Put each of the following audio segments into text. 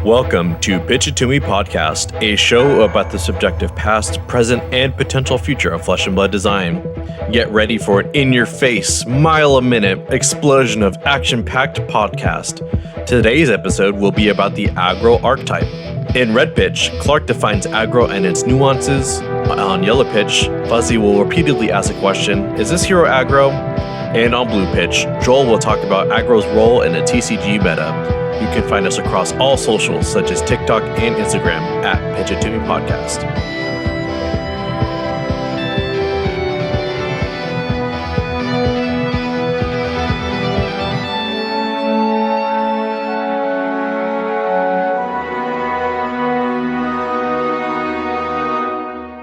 Welcome to Pitch It To Me Podcast, a show about the subjective past, present, and potential future of flesh and blood design. Get ready for an in-your-face, mile-a-minute explosion of action-packed podcast. Today's episode will be about the Aggro archetype. In Red Pitch, Clark defines Aggro and its nuances. On Yellow Pitch, Fuzzy will repeatedly ask a question, is this hero Aggro? And on Blue Pitch, Joel will talk about Aggro's role in the TCG meta. You can find us across all socials such as TikTok and Instagram at Pitch It To Me Podcast.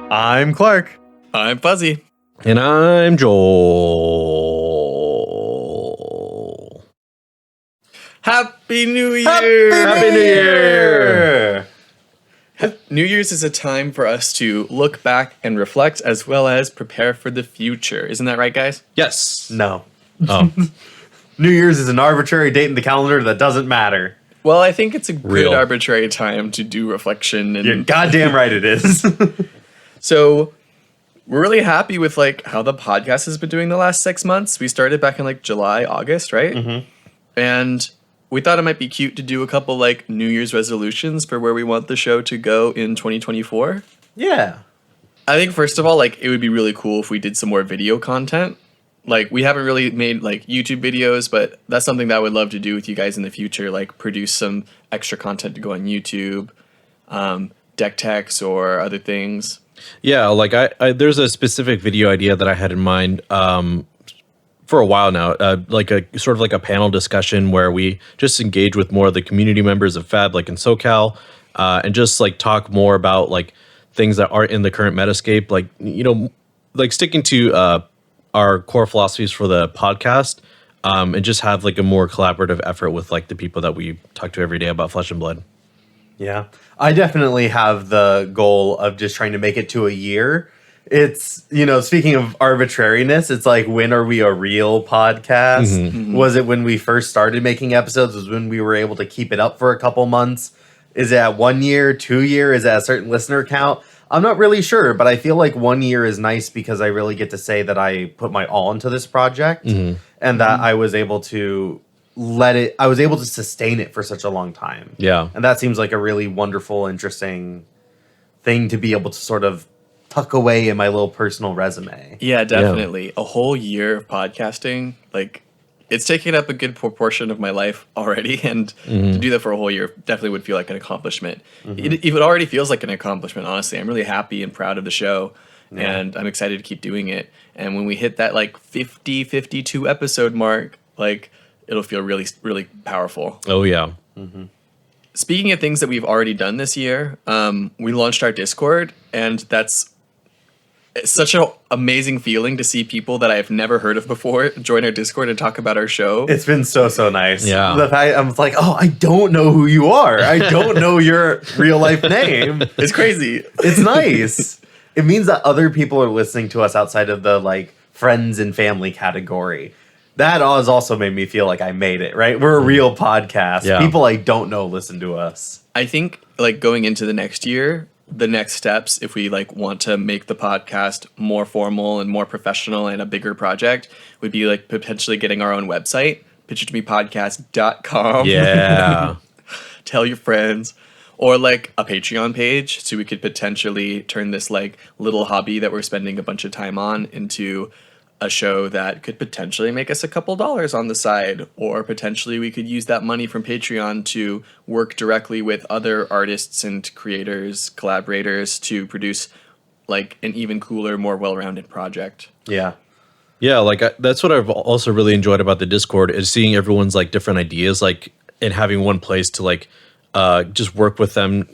I'm Clark. I'm Fuzzy. And I'm Joel. Happy New Year! Happy New Year! New Year's is a time for us to look back and reflect as well as prepare for the future. Isn't that right, guys? Yes. No. Oh. New Year's is an arbitrary date in the calendar that doesn't matter. Well, I think it's a Real. good arbitrary time to do reflection. And You're goddamn right it is. So we're really happy with how the podcast has been doing the last 6 months. We started back in July, August, right? Mm-hmm. And we thought it might be cute to do a couple New Year's resolutions for where we want the show to go in 2024. Yeah. I think first of all, it would be really cool if we did some more video content. We haven't really made YouTube videos, but that's something that I would love to do with you guys in the future. Produce some extra content to go on YouTube, deck techs or other things. Yeah, I there's a specific video idea that I had in mind for a while now, a sort of a panel discussion where we just engage with more of the community members of Fab, in SoCal, and just talk more about things that aren't in the current metascape, sticking to our core philosophies for the podcast, and just have a more collaborative effort with the people that we talk to every day about Flesh and Blood. Yeah. I definitely have the goal of just trying to make it to a year. It's, speaking of arbitrariness, it's when are we a real podcast? Mm-hmm. Mm-hmm. Was it when we first started making episodes? Was when we were able to keep it up for a couple months? Is it at 1 year, 2 years? Is that a certain listener count? I'm not really sure, but I feel 1 year is nice because I really get to say that I put my all into this project, mm-hmm. and that I was able to sustain it for such a long time. Yeah. And that seems like a really wonderful, interesting thing to be able to sort of tuck away in my little personal resume. Yeah, definitely. Yeah. A whole year of podcasting, it's taken up a good proportion of my life already. And to do that for a whole year definitely would feel like an accomplishment. Mm-hmm. It already feels like an accomplishment, honestly. I'm really happy and proud of the show. Yeah. And I'm excited to keep doing it. And when we hit that 52 episode mark, it'll feel really, really powerful. Oh, yeah. Mm-hmm. Speaking of things that we've already done this year, we launched our Discord, and it's such an amazing feeling to see people that I've never heard of before join our Discord and talk about our show. It's been so nice. Yeah. The fact I'm I don't know who you are. I don't know your real life name. It's crazy. It's nice. It means that other people are listening to us outside of the friends and family category. That has also made me feel like I made it, right? We're a real podcast. Yeah. People I don't know listen to us. I think going into the next year, the next steps, if we want to make the podcast more formal and more professional and a bigger project, would be potentially getting our own website, pitchitomepodcast.com. Yeah. Tell your friends. Or a Patreon page, so we could potentially turn this little hobby that we're spending a bunch of time on into a show that could potentially make us a couple dollars on the side, or potentially we could use that money from Patreon to work directly with other artists and creators, collaborators to produce an even cooler, more well-rounded project. Yeah. Yeah, that's what I've also really enjoyed about the Discord is seeing everyone's different ideas, and having one place to just work with them.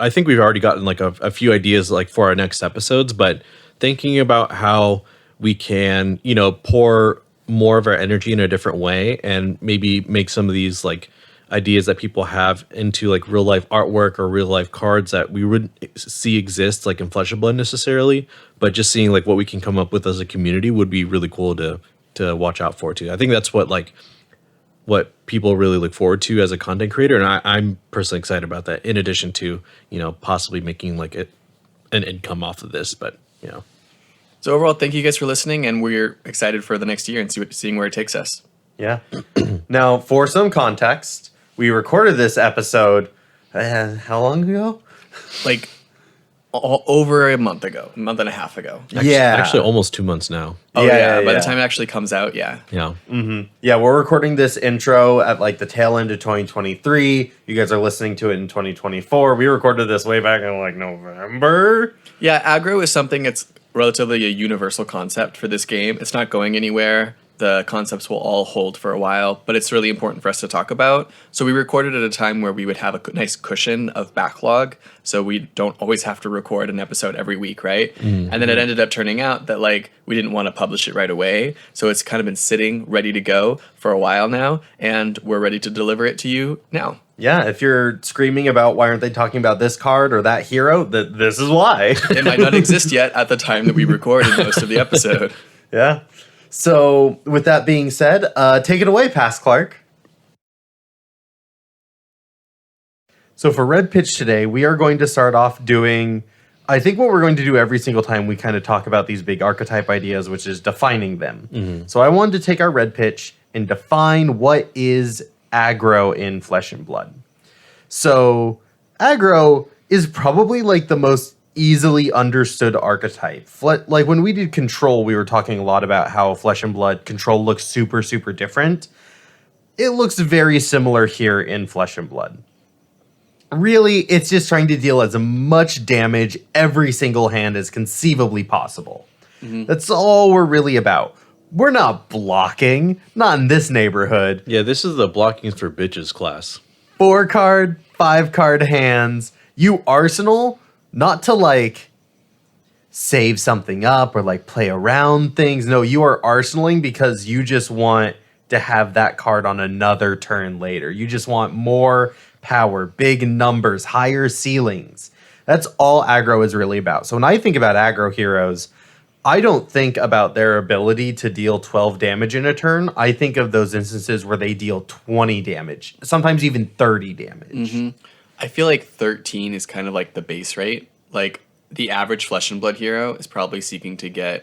I think we've already gotten a few ideas for our next episodes, but thinking about how we can, pour more of our energy in a different way and maybe make some of these ideas that people have into real life artwork or real life cards that we wouldn't see exist in Flesh and Blood necessarily, but just seeing what we can come up with as a community would be really cool to watch out for too. I think that's what what people really look forward to as a content creator, and I'm personally excited about that. In addition to possibly making like an income off of this, but So overall, thank you guys for listening, and we're excited for the next year and seeing where it takes us. Yeah. Now, for some context, we recorded this episode how long ago? Like over a month and a half ago. Actually almost 2 months now. Oh yeah. By the time it actually comes out, yeah. Yeah. Yeah, we're recording this intro at like the tail end of 2023. You guys are listening to it in 2024. We recorded this way back in like November. Yeah, aggro is something that's relatively a universal concept for this game. It's not going anywhere. The concepts will all hold for a while, but it's really important for us to talk about. So we recorded at a time where we would have a nice cushion of backlog, so we don't always have to record an episode every week, right? And then it ended up turning out that like we didn't want to publish it right away, so it's kind of been sitting ready to go for a while now, and we're ready to deliver it to you now. Yeah, if you're screaming about why aren't they talking about this card or that hero, this is why. It might not exist yet at the time that we recorded most of the episode. Yeah. So, with that being said, take it away, Pass Clark. So, for Red Pitch today, we are going to start off doing, I think what we're going to do every single time we kind of talk about these big archetype ideas, which is defining them. So, I wanted to take our Red Pitch and define what is aggro in Flesh and Blood. So, aggro is probably like the most easily understood archetype. Like when we did Control, we were talking a lot about how Flesh and Blood Control looks super, super different. It looks very similar here in Flesh and Blood. Really, it's just trying to deal as much damage every single hand as conceivably possible. That's all we're really about. We're not blocking, not in this neighborhood. Yeah, this is the blocking for bitches class. 4 card, 5 card hands. You arsenal, not to like save something up or like play around things. No, you are arsenaling because you just want to have that card on another turn later. You just want more power, big numbers, higher ceilings. That's all aggro is really about. So when I think about aggro heroes, I don't think about their ability to deal 12 damage in a turn. I think of those instances where they deal 20 damage, sometimes even 30 damage. I feel like 13 is kind of like the base rate. Like the average Flesh and Blood hero is probably thinking,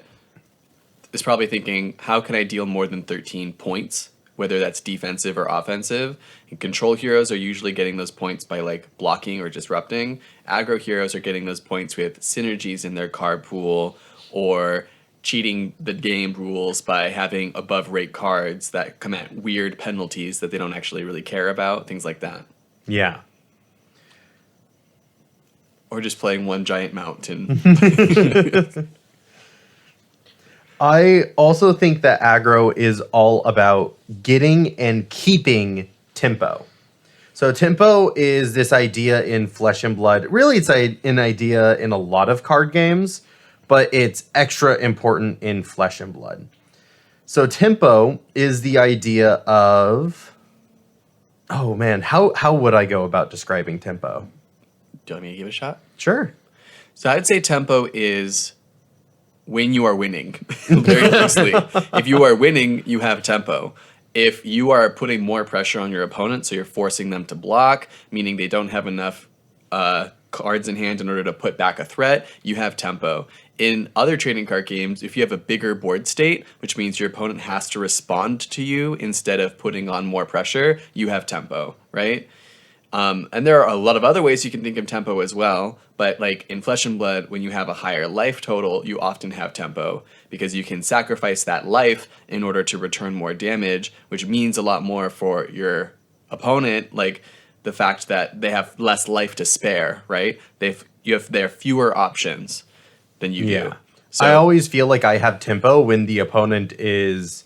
how can I deal more than 13 points, whether that's defensive or offensive? And Control heroes are usually getting those points by like blocking or disrupting. Aggro heroes are getting those points with synergies in their card pool or cheating the game rules by having above rate cards that come at weird penalties that they don't actually really care about, things like that. Yeah. Or just playing one giant mountain. I also think that aggro is all about getting and keeping tempo. So tempo is this idea in Flesh and Blood. Really, it's an idea in a lot of card games, but it's extra important in Flesh and Blood. So tempo is the idea of... Oh man, how would I go about describing tempo? Do you want me to give it a shot? Sure. So I'd say tempo is when you are winning, very loosely. If you are winning, you have tempo. If you are putting more pressure on your opponent, so you're forcing them to block, meaning they don't have enough cards in hand in order to put back a threat, you have tempo. In other trading card games, if you have a bigger board state, which means your opponent has to respond to you instead of putting on more pressure, you have tempo, right? And there are a lot of other ways you can think of tempo as well, but like in Flesh and Blood, when you have a higher life total, you often have tempo because you can sacrifice that life in order to return more damage, which means a lot more for your opponent, like the fact that they have less life to spare, right? There are fewer options than you do. So I always feel like I have tempo when the opponent is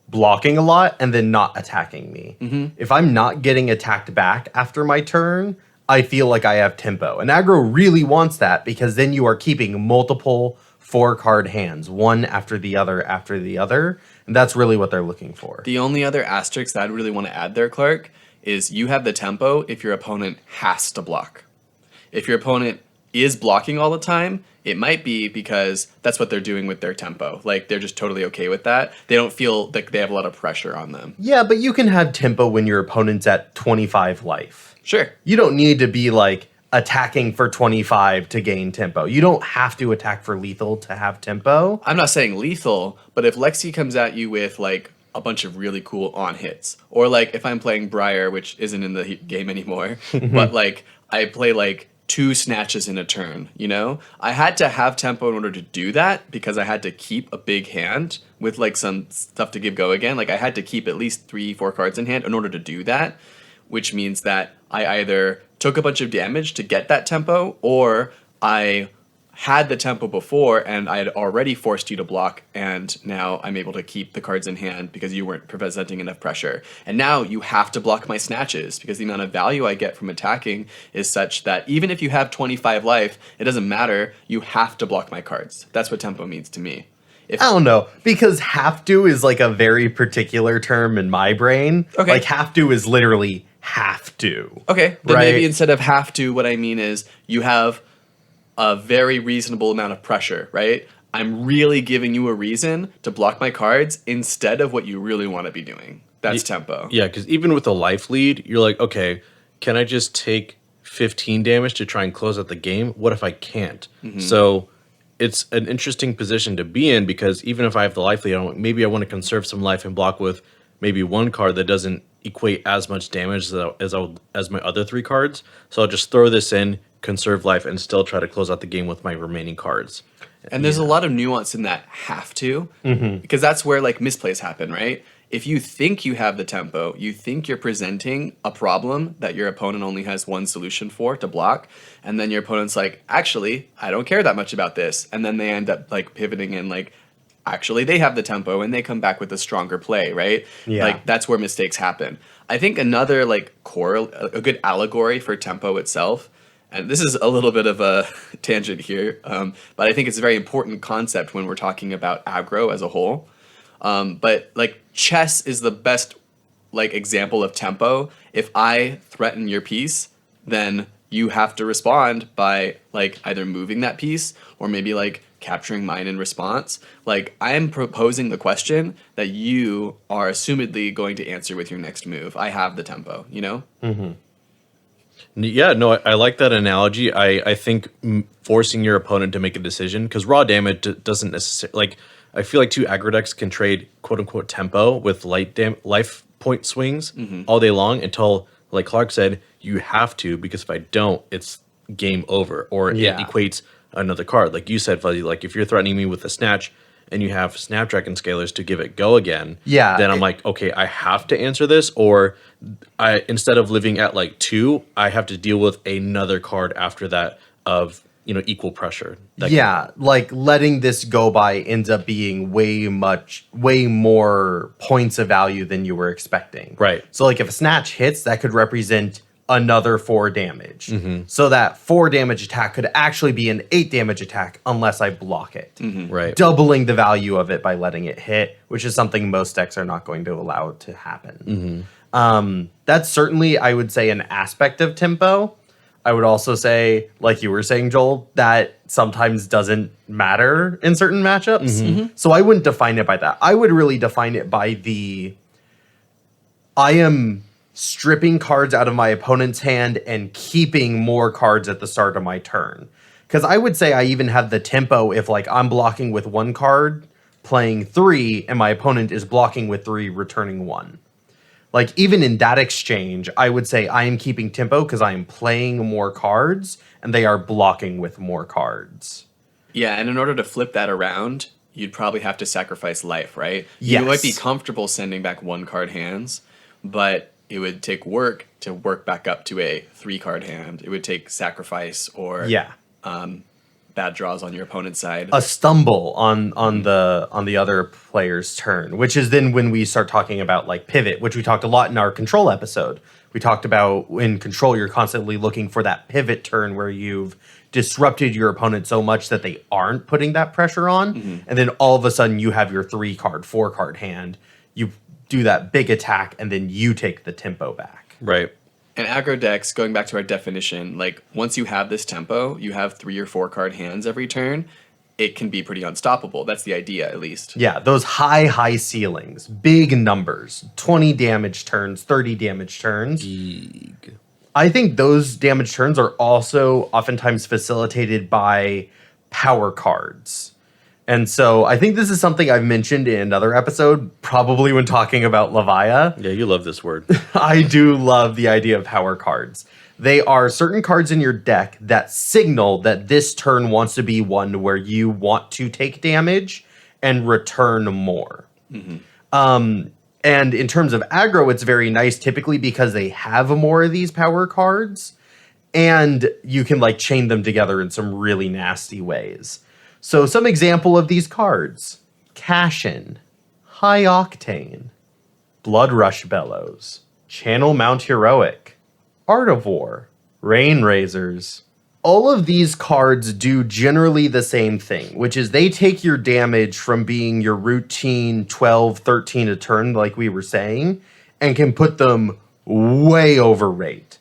blocking a lot and then not attacking me. If I'm not getting attacked back after my turn, I feel like I have tempo. And aggro really wants that because then you are keeping multiple 4-card hands, one after the other, and that's really what they're looking for. The only other asterisk that I'd really want to add there, Clark, is you have the tempo if your opponent has to block. If your opponent is blocking all the time, it might be because that's what they're doing with their tempo. Like, they're just totally okay with that. They don't feel like they have a lot of pressure on them. Yeah, but you can have tempo when your opponent's at 25 life. Sure. You don't need to be like attacking for 25 to gain tempo. You don't have to attack for lethal to have tempo. I'm not saying lethal, but if Lexi comes at you with like a bunch of really cool on hits, or like if I'm playing Briar, which isn't in the game anymore, but like I play like 2 snatches in a turn, you know? I had to have tempo in order to do that because I had to keep a big hand with like some stuff to give go again. Like I had to keep at least 3-4 cards in hand in order to do that, which means that I either took a bunch of damage to get that tempo, or I had the tempo before and I had already forced you to block, and now I'm able to keep the cards in hand because you weren't presenting enough pressure. And now you have to block my snatches because the amount of value I get from attacking is such that even if you have 25 life, it doesn't matter. You have to block my cards. That's what tempo means to me. I don't know, because have to is like a very particular term in my brain. Okay. Like have to is literally have to. Okay, then right? maybe instead of have to, what I mean is you have a very reasonable amount of pressure, right? I'm really giving you a reason to block my cards instead of what you really want to be doing. That's tempo. Yeah, because even with a life lead, you're like, okay, can I just take 15 damage to try and close out the game? What if I can't? So it's an interesting position to be in, because even if I have the life lead, maybe I want to conserve some life and block with maybe one card that doesn't equate as much damage as my other 3 cards. So I'll just throw this in, conserve life, and still try to close out the game with my remaining cards. And there's a lot of nuance in that have to, because that's where like misplays happen, right? If you think you have the tempo, you think you're presenting a problem that your opponent only has one solution for to block, and then your opponent's like, actually, I don't care that much about this. And then they end up like pivoting and like, actually, they have the tempo and they come back with a stronger play, right? Yeah. Like that's where mistakes happen. I think another like a good allegory for tempo itself, and this is a little bit of a tangent here, but I think it's a very important concept when we're talking about aggro as a whole. But like chess is the best like example of tempo. If I threaten your piece, then you have to respond by like either moving that piece or maybe like capturing mine in response. Like I am proposing the question that you are assumedly going to answer with your next move. I have the tempo, you know? Yeah, no, I like that analogy. I think forcing your opponent to make a decision, because raw damage doesn't necessarily, like, I feel like 2 aggro decks can trade quote unquote tempo with life point swings all day long until, like Clark said, you have to, because if I don't, it's game over, or it equates another card. Like you said, Fuzzy, like if you're threatening me with a snatch and you have Snapdragon Scalers to give it go again, then I'm like, okay, I have to answer this, or I, instead of living at like 2, I have to deal with another card after that of, you know, equal pressure. Like letting this go by ends up being way more points of value than you were expecting. Right. So like if a snatch hits, that could represent another 4 damage. So that 4 damage attack could actually be an 8 damage attack unless I block it. Right. Doubling the value of it by letting it hit, which is something most decks are not going to allow it to happen. That's certainly, I would say, an aspect of tempo. I would also say, like you were saying, Joel, that sometimes doesn't matter in certain matchups. So I wouldn't define it by that. I would really define it by I am stripping cards out of my opponent's hand and keeping more cards at the start of my turn. Because I would say I even have the tempo if like I'm blocking with 1 card, playing 3, and my opponent is blocking with 3, returning 1. Like even in that exchange, I would say I am keeping tempo because I am playing more cards and they are blocking with more cards. Yeah, and in order to flip that around, you'd probably have to sacrifice life, right? Yes. You might be comfortable sending back 1 card hands, but it would take work to work back up to a 3 card hand. It would take sacrifice or bad draws on your opponent's side. A stumble on the other player's turn, which is then when we start talking about like pivot, which we talked a lot in our control episode. We talked about in control, you're constantly looking for that pivot turn where you've disrupted your opponent so much that they aren't putting that pressure on. And then all of a sudden you have your 3 card, 4 card hand. You do that big attack and then you take the tempo back. Right. And aggro decks, going back to our definition, like once you have this tempo, you have 3 or 4 card hands every turn, it can be pretty unstoppable. That's the idea, at least. Yeah, those high ceilings, big numbers, 20 damage turns, 30 damage turns. Big. I think those damage turns are also oftentimes facilitated by power cards. And so I think this is something I've mentioned in another episode, probably when talking about Levia. Yeah, you love this word. I do love the idea of power cards. They are certain cards in your deck that signal that this turn wants to be one where you want to take damage and return more. And in terms of aggro, it's very nice typically because they have more of these power cards and you can like chain them together in some really nasty ways. So some example of these cards: Cashin, High Octane, Blood Rush Bellows, Channel Mount Heroic, Art of War, Rain Razors. All of these cards do generally the same thing, which is they take your damage from being your routine 12, 13 a turn, like we were saying, and can put them way over rate.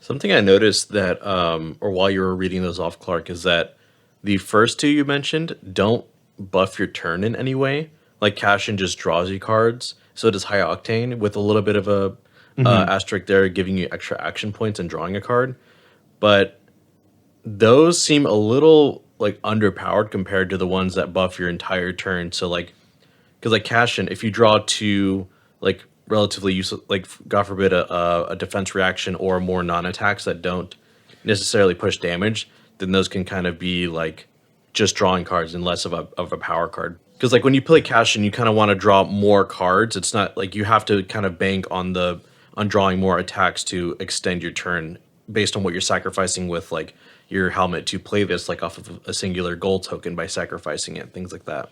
Something I noticed that, or while you were reading those off, Clark, is that the first two you mentioned don't buff your turn in any way. Like Cashin just draws you cards. So does High Octane with a little bit of a asterisk there, giving you extra action points and drawing a card. But those seem a little like underpowered compared to the ones that buff your entire turn. So like, because like Cashin, if you draw two like relatively useless, like God forbid a defense reaction or more non-attacks that don't necessarily push damage, then those can kind of be like just drawing cards and less of a power card. Because like when you play Cashin, you kind of want to draw more cards. It's not like you have to kind of bank on drawing more attacks to extend your turn based on what you're sacrificing with like your helmet to play this like off of a singular gold token by sacrificing it, things like that.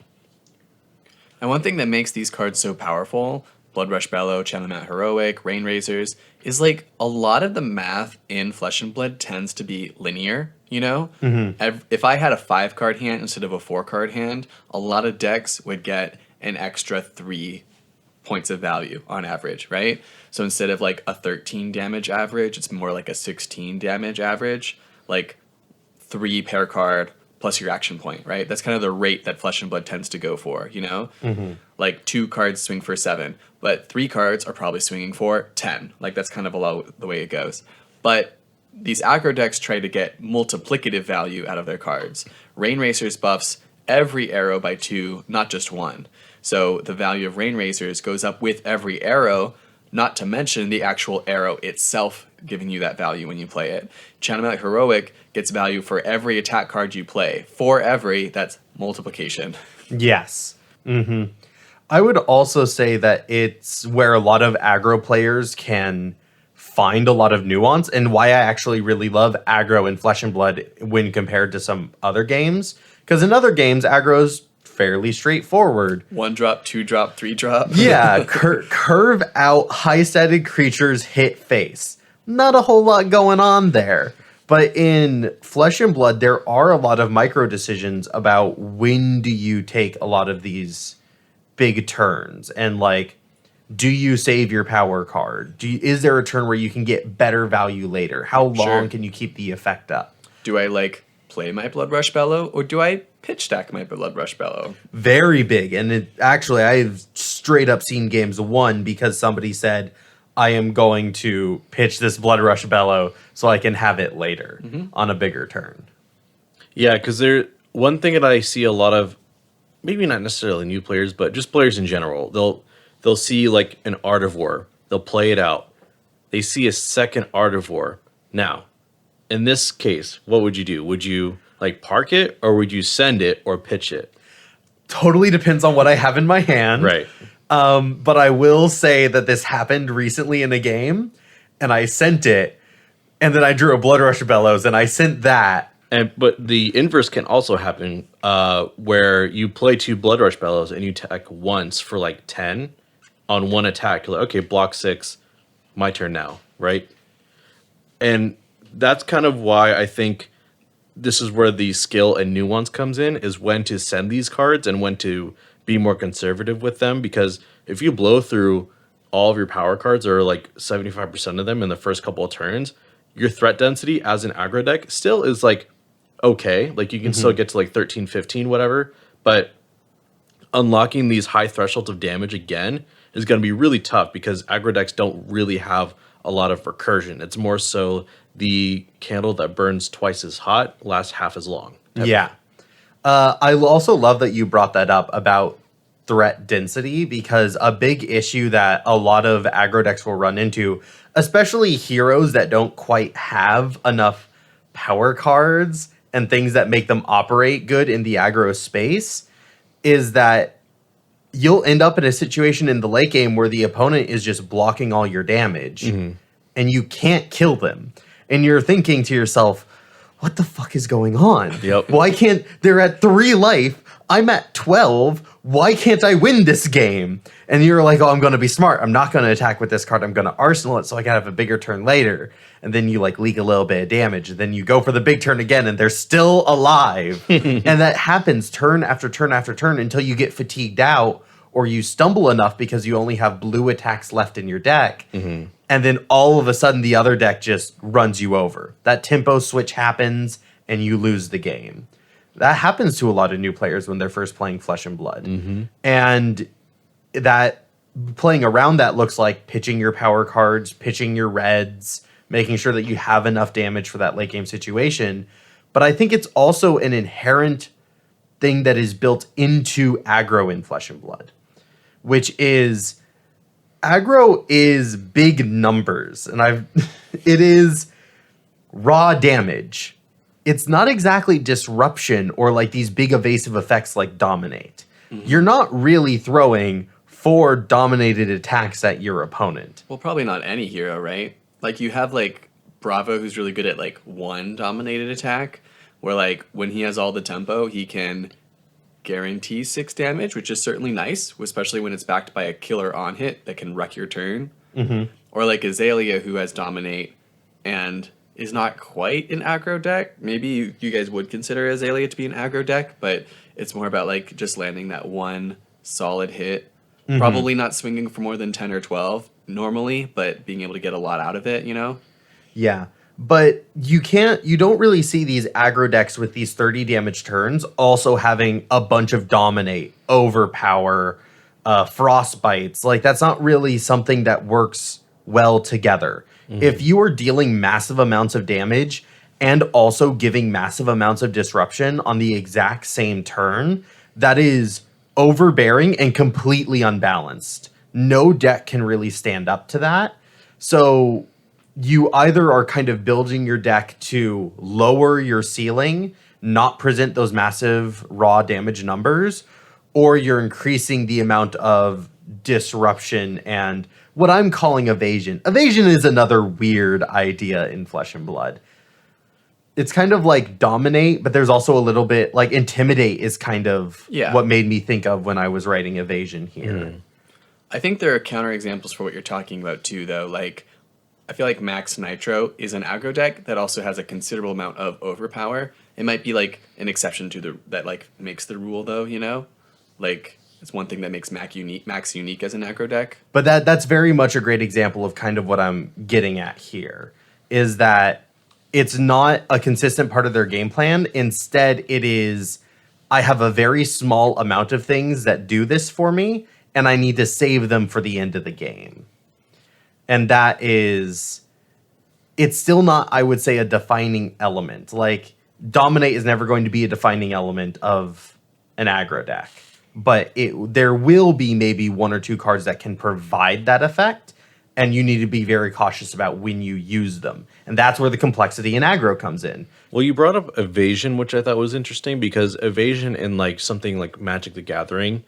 And one thing that makes these cards so powerful, Blood Rush Bellow, Channel Mount Heroic, Rain Razors, is like a lot of the math in Flesh and Blood tends to be linear, you know? If I had a 5-card hand instead of a 4-card hand, a lot of decks would get an extra 3 points of value on average, right? So instead of like a 13 damage average, it's more like a 16 damage average, like 3 pair card plus your action point, right? That's kind of the rate that Flesh and Blood tends to go for, you know? Like 2 cards swing for 7, but 3 cards are probably swinging for 10. Like that's kind of a lot the way it goes. But these aggro decks try to get multiplicative value out of their cards. Rain Racers buffs every arrow by 2, not just 1. So the value of Rain Razors goes up with every arrow, not to mention the actual arrow itself giving you that value when you play it. Channel Mount Heroic gets value for every attack card you play. For every, that's multiplication. Yes. I would also say that it's where a lot of aggro players can find a lot of nuance, and why I actually really love aggro in Flesh and Blood when compared to some other games. Because in other games, aggro's fairly straightforward. 1 drop, 2 drop, 3 drop. Yeah, curve out, high-stated creatures hit face. Not a whole lot going on there. But in Flesh and Blood, there are a lot of micro decisions about when do you take a lot of these big turns. And like, do you save your power card? Is there a turn where you can get better value later? How long can you keep the effect up? Do I like play my Blood Rush Bellow, or do I pitch stack my Blood Rush Bellow? Very big. And I've straight up seen games won because somebody said, I am going to pitch this Blood Rush Bellow so I can have it later on a bigger turn. Yeah, because one thing that I see a lot of, maybe not necessarily new players, but just players in general, they'll see like an Art of War. They'll play it out. They see a second Art of War. Now, in this case, what would you do? Would you like park it, or would you send it or pitch it? Totally depends on what I have in my hand. Right. But I will say that this happened recently in a game, and I sent it, and then I drew a Blood Rush Bellows, and I sent that. But the inverse can also happen, where you play 2 Blood Rush Bellows and you attack once for like 10 on one attack. You're like, okay, block 6, my turn now, right? And that's kind of why I think this is where the skill and nuance comes in, is when to send these cards and when to be more conservative with them. Because if you blow through all of your power cards, or like 75% of them in the first couple of turns, your threat density as an aggro deck still is like okay. Like you can still get to like 13, 15, whatever. But unlocking these high thresholds of damage again is going to be really tough because aggro decks don't really have a lot of recursion. It's more so the candle that burns twice as hot lasts half as long. Yeah. I also love that you brought that up about threat density, because a big issue that a lot of aggro decks will run into, especially heroes that don't quite have enough power cards and things that make them operate good in the aggro space, is that you'll end up in a situation in the late game where the opponent is just blocking all your damage and you can't kill them. And you're thinking to yourself, what the fuck is going on? Yep. Why can't, they're at 3 life, I'm at 12, why can't I win this game? And you're like, oh, I'm going to be smart. I'm not going to attack with this card. I'm going to arsenal it so I can have a bigger turn later. And then you like leak a little bit of damage. And then you go for the big turn again and they're still alive. And that happens turn after turn after turn until you get fatigued out or you stumble enough because you only have blue attacks left in your deck. And then all of a sudden the other deck just runs you over. That tempo switch happens and you lose the game. That happens to a lot of new players when they're first playing Flesh and Blood. And that playing around that looks like pitching your power cards, pitching your reds, making sure that you have enough damage for that late game situation. But I think it's also an inherent thing that is built into aggro in Flesh and Blood, which is aggro is big numbers, and it is raw damage. It's not exactly disruption or like these big evasive effects like dominate. You're not really throwing 4 dominated attacks at your opponent. Well, probably not any hero, right? Like you have like Bravo, who's really good at like 1 dominated attack, where like when he has all the tempo, he can guarantee 6 damage, which is certainly nice, especially when it's backed by a killer on hit that can wreck your turn. Or like Azalea, who has dominate and is not quite an aggro deck. Maybe you guys would consider Azalea to be an aggro deck, but it's more about like just landing that 1 solid hit. Probably not swinging for more than 10 or 12 normally, but being able to get a lot out of it, you know? Yeah. But you don't really see these aggro decks with these 30 damage turns also having a bunch of dominate, overpower, frostbites. Like that's not really something that works well together. If you are dealing massive amounts of damage and also giving massive amounts of disruption on the exact same turn, that is overbearing and completely unbalanced. No deck can really stand up to that. So you either are kind of building your deck to lower your ceiling, not present those massive raw damage numbers, or you're increasing the amount of disruption and what I'm calling evasion. Evasion is another weird idea in Flesh and Blood. It's kind of like dominate, but there's also a little bit like intimidate is kind of what made me think of when I was writing evasion here. I think there are counterexamples for what you're talking about too, though. Like, I feel like Max Nitro is an aggro deck that also has a considerable amount of overpower. It might be like an exception to that like makes the rule, though. You know, like it's one thing that makes Max unique as an aggro deck. But that's very much a great example of kind of what I'm getting at here, is that it's not a consistent part of their game plan. Instead, it is, I have a very small amount of things that do this for me, and I need to save them for the end of the game. And that is, it's still not, I would say, a defining element. Like, dominate is never going to be a defining element of an aggro deck. But there will be maybe 1 or 2 cards that can provide that effect, and you need to be very cautious about when you use them. And that's where the complexity in aggro comes in. Well, you brought up evasion, which I thought was interesting, because evasion in like something like Magic the Gathering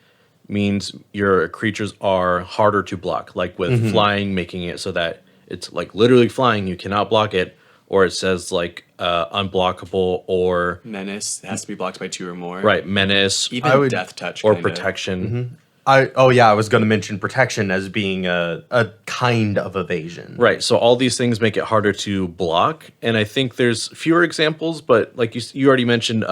means your creatures are harder to block, like with flying, making it so that it's like literally flying, you cannot block it, or it says like unblockable or Menace. It has to be blocked by 2 or more. right, menace, Even Death Touch or kinda. protection. I was going to mention protection as being a kind of evasion. Right, so all these things make it harder to block, and I think there's fewer examples, but like you already mentioned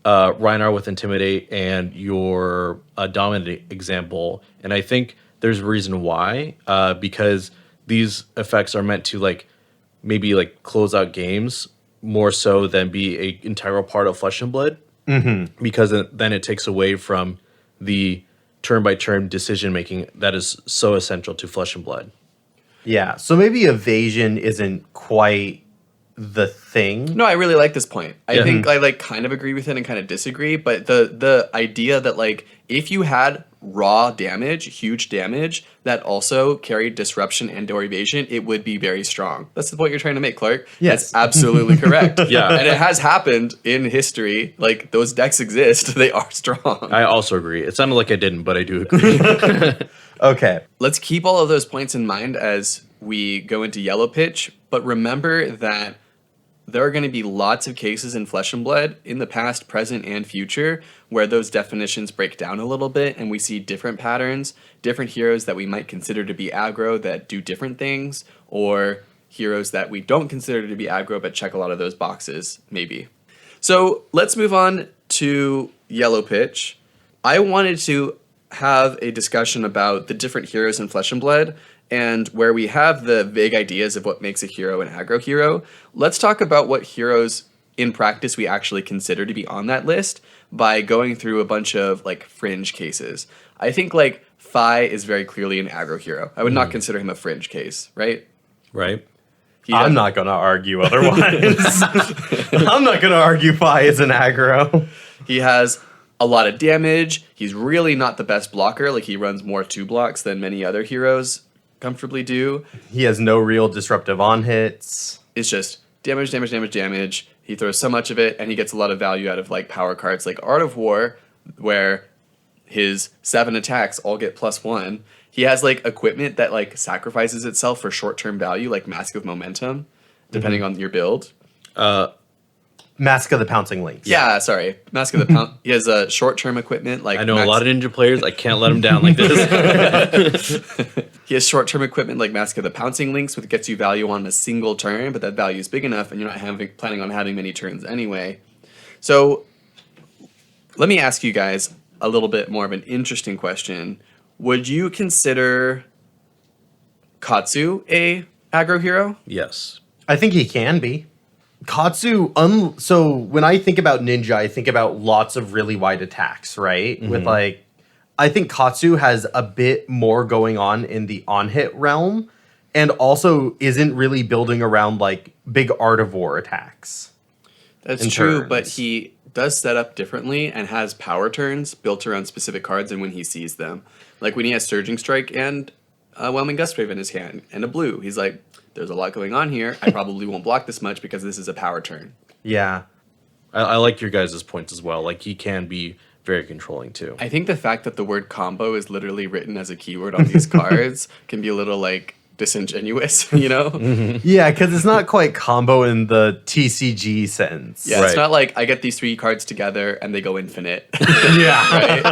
Rhinar with Intimidate and your Dominate example, and I think there's a reason why, because these effects are meant to like maybe like close out games more so than be a integral part of Flesh and Blood, because then it takes away from the turn-by-turn decision-making that is so essential to Flesh and Blood. Yeah, so maybe evasion isn't quite the thing. No, I really like this point. I Yeah. think I like kind of agree with it and kind of disagree, but the idea that like if you had raw damage, huge damage that also carried disruption and or evasion, it would be very strong. That's the point you're trying to make, Clark. Yes. That's absolutely correct. Yeah. And it has happened in history. Like those decks exist. They are strong. I also agree. It sounded like I didn't, but I do agree. Okay. Let's keep all of those points in mind as we go into yellow pitch, but remember that there are going to be lots of cases in Flesh and Blood in the past, present, and future where those definitions break down a little bit and we see different patterns, different heroes that we might consider to be aggro that do different things, or heroes that we don't consider to be aggro but check a lot of those boxes, maybe. So let's move on to yellow pitch. I wanted to have a discussion about the different heroes in Flesh and Blood, and where we have the vague ideas of what makes a hero an aggro hero, let's talk about what heroes in practice we actually consider to be on that list by going through a bunch of like fringe cases. I think like Phi is very clearly an aggro hero. I would not consider him a fringe case, right? Right? I'm not going to argue otherwise. I'm not going to argue Phi is an aggro. He has a lot of damage. He's really not the best blocker. Like he runs more 2 blocks than many other heroes comfortably do. He has no real disruptive on hits. It's just damage, damage, damage, damage. He throws so much of it, and he gets a lot of value out of like power cards like Art of War, where his 7 attacks all get +1. He has like equipment that like sacrifices itself for short-term value, like Mask of Momentum, depending on your build. Mask of the Pouncing Lynx. Yeah, sorry. Mask of the Pound. He has a short-term equipment like I know a lot of ninja players. I can't let them down like this. He has short-term equipment like Mask of the Pouncing Lynx, which gets you value on a single turn, but that value is big enough, and you're not planning on having many turns anyway. So let me ask you guys a little bit more of an interesting question. Would you consider Katsu a aggro hero? Yes. I think he can be. Katsu, so when I think about ninja, I think about lots of really wide attacks, right? With like, I think Katsu has a bit more going on in the on-hit realm, and also isn't really building around like big Art of War attacks. That's in true, turns. but he does set up differently and has power turns built around specific cards and when he sees them. Like when he has Surging Strike and Whelming Gustwave in his hand and a blue, he's like, there's a lot going on here. I probably won't block this much because this is a power turn. Yeah. I like your guys' points as well. Like he can be very controlling too. I think the fact that the word combo is literally written as a keyword on these cards can be a little like disingenuous, you know? Yeah, because it's not quite combo in the TCG sense. Yeah, Right. it's not like I get these 3 cards together and they go infinite. Yeah. Right?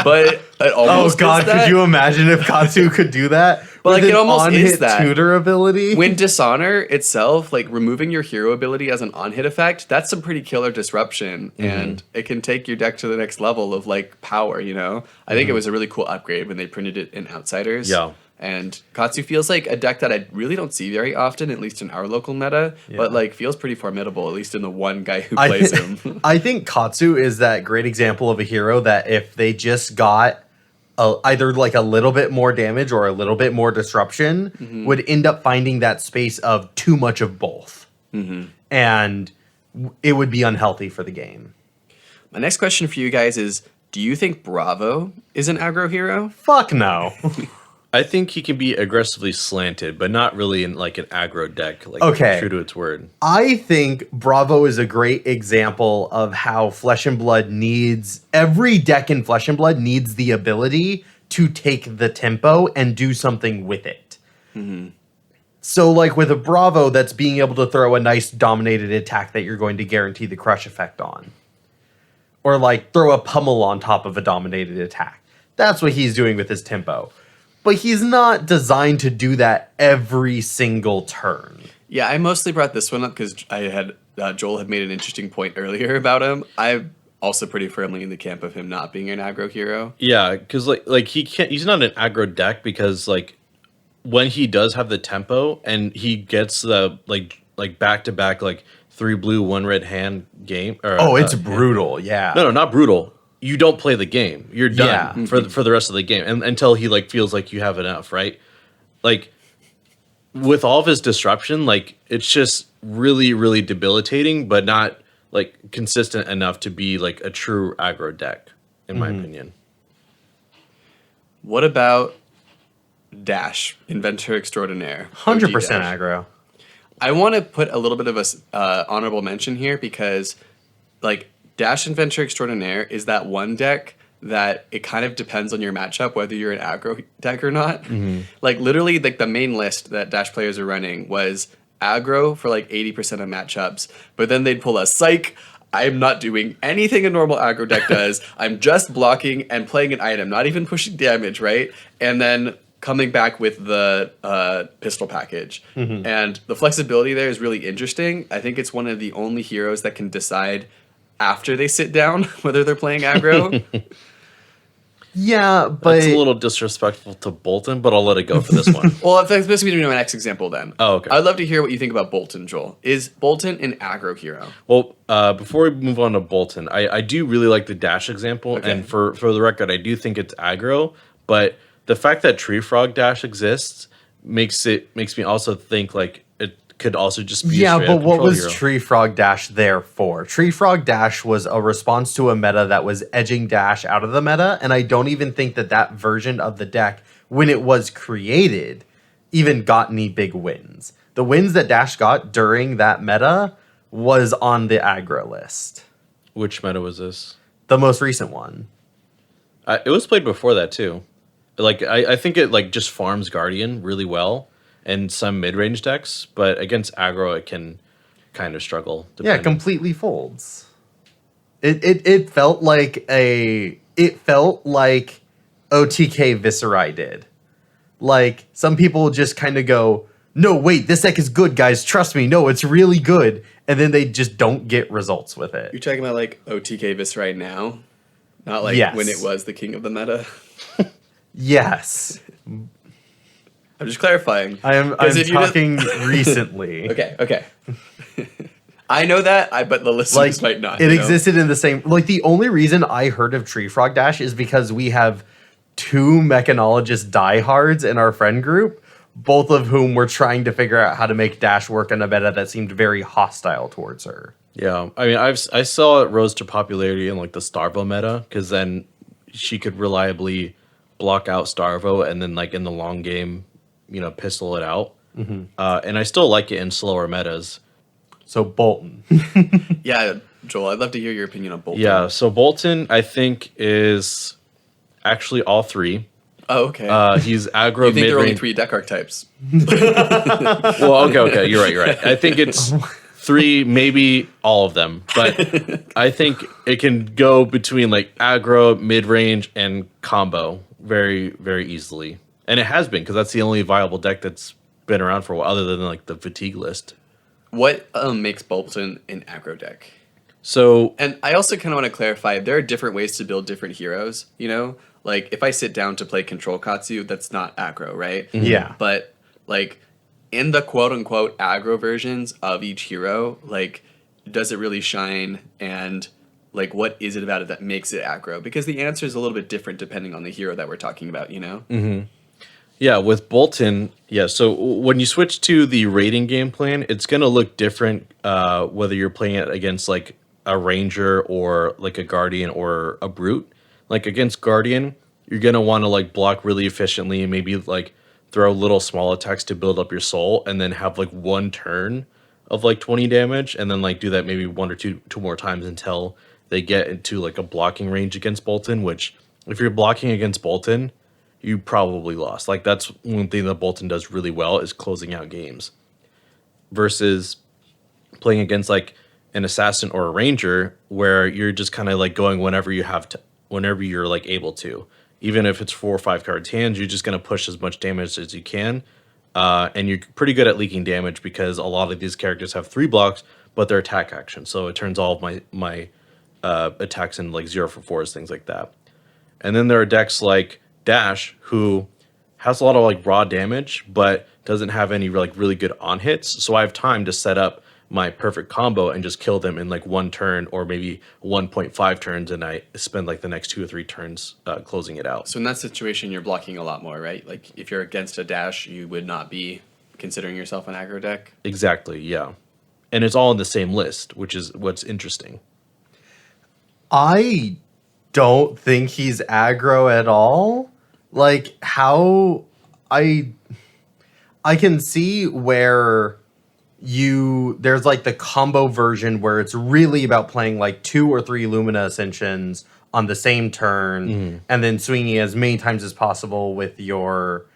But it Oh almost god, is that. could you imagine if Katsu could do that? But, like, With it an almost is on-hit that. tutor ability. When Dishonor itself, like removing your hero ability as an on-hit effect, that's some pretty killer disruption, and it can take your deck to the next level of like power. You know, I think it was a really cool upgrade when they printed it in Outsiders. Yeah. And Katsu feels like a deck that I really don't see very often, at least in our local meta, but like feels pretty formidable, at least in the one guy who plays him. I think Katsu is that great example of a hero that if they just got either like a little bit more damage or a little bit more disruption, would end up finding that space of too much of both. And it would be unhealthy for the game. My next question for you guys is, do you think Bravo is an aggro hero? Fuck no. I think he can be aggressively slanted, but not really in like an aggro deck, like Okay. true to its word. I think Bravo is a great example of how Flesh and Blood needs, every deck in Flesh and Blood needs the ability to take the tempo and do something with it. So like with a Bravo, that's being able to throw a nice dominated attack that you're going to guarantee the crush effect on. Or like throw a pummel on top of a dominated attack. That's what he's doing with his tempo. But he's not designed to do that every single turn. Yeah, I mostly brought this one up because I had Joel had made an interesting point earlier about him. I also pretty firmly in the camp of him not being an aggro hero. Yeah, because like he can't. He's not an aggro deck because like when he does have the tempo and he gets the like back to back like 3 blue 1 red hand game. Or, Oh, it's brutal. Yeah. No, not brutal. You don't play the game. You're done Yeah. for the rest of the game, and until he like feels like you have enough, right? Like with all of his disruption, like it's just really really debilitating, but not like consistent enough to be like a true aggro deck, in my opinion. What about Dash, Inventor Extraordinaire? 100% OG Dash. aggro. I want to put a little bit of a honorable mention here because, like, Dash Inventor Extraordinaire is that one deck that it kind of depends on your matchup whether you're an aggro deck or not. Like, literally, like the main list that Dash players are running was aggro for like 80% of matchups, but then they'd pull a psych. I'm not doing anything a normal aggro deck does. I'm just blocking and playing an item, not even pushing damage, right? And then coming back with the pistol package. And the flexibility there is really interesting. I think it's one of the only heroes that can decide after they sit down whether they're playing aggro. Yeah, but It's a little disrespectful to Bolton, but I'll let it go for this one. Well, if that's basically my next example then. Oh, okay. I'd love to hear what you think about Bolton, Joel. Is Bolton an aggro hero? Well, before we move on to Bolton, I do really like the Dash example, Okay. and for the record, I do think it's aggro. But the fact that Tree Frog Dash exists makes me also think like it could also just be yeah, a straight but up what control was hero. Tree Frog Dash there for? Tree Frog Dash was a response to a meta that was edging Dash out of the meta, and I don't even think that version of the deck, when it was created, even got any big wins. The wins that Dash got during that meta was on the aggro list. Which meta was this? The most recent one. It was played before that too. Like I think it like just farms Guardian really well and some mid range decks, but against aggro it can kind of struggle. Yeah, completely folds. It felt like OTK Viscerai did. Like some people just kind of go, "No, wait, this deck is good, guys. Trust me. No, it's really good." And then they just don't get results with it. You're talking about like OTK Vis right now? Not like Yes. when it was the king of the meta? Yes. I'm just clarifying. I'm 'Cause if you just- talking recently. Okay. I know that, but the listeners might not. It you know? existed in the same. Like the only reason I heard of Tree Frog Dash is because we have 2 mechanologist diehards in our friend group, both of whom were trying to figure out how to make Dash work in a meta that seemed very hostile towards her. Yeah, I mean, I saw it rose to popularity in like the Starvo meta because then she could reliably block out Starvo and then like in the long game, pistol it out. And I still like it in slower metas. So Bolton. Yeah, Joel, I'd love to hear your opinion on Bolton. Yeah, so Bolton I think is actually all 3. Oh, okay. He's aggro you think there are only mid-range. 3 deck archetypes? Well, okay, you're right. I think it's 3, maybe all of them, but I think it can go between like aggro, mid range, and combo very, very easily, and it has been because that's the only viable deck that's been around for a while, other than like the fatigue list. What makes Bolton an aggro deck? So And I also kind of want to clarify, there are different ways to build different heroes, Like, if I sit down to play Control Katsu, that's not aggro, right? Yeah. But, like, in the quote-unquote aggro versions of each hero, like, does it really shine? And, like, what is it about it that makes it aggro? Because the answer is a little bit different depending on the hero that we're talking about, yeah, with Bolton, so when you switch to the rating game plan, it's going to look different whether you're playing it against like a ranger or like a guardian or a brute. Like against guardian, you're going to want to like block really efficiently and maybe like throw little small attacks to build up your soul and then have like one turn of like 20 damage and then like do that maybe 1 or 2 more times until they get into like a blocking range against Bolton, which if you're blocking against Bolton, you probably lost. Like that's one thing that Bolton does really well is closing out games versus playing against like an assassin or a ranger where you're just kind of like going whenever you have to, whenever you're like able to, even if it's 4 or 5 cards hands, you're just going to push as much damage as you can. And you're pretty good at leaking damage because a lot of these characters have 3 blocks, but they're attack action. So it turns all of my attacks and like 0 for 4s, things like that. And then there are decks like Dash, who has a lot of like raw damage, but doesn't have any like really good on hits. So I have time to set up my perfect combo and just kill them in like 1 turn or maybe 1.5 turns, and I spend like the next 2 or 3 turns closing it out. So in that situation, you're blocking a lot more, right? Like if you're against a Dash, you would not be considering yourself an aggro deck. Exactly, yeah. And it's all in the same list, which is what's interesting. I don't think he's aggro at all. Like how I can see where there's like the combo version where it's really about playing like 2 or 3 Lumina Ascensions on the same turn and then swinging as many times as possible with your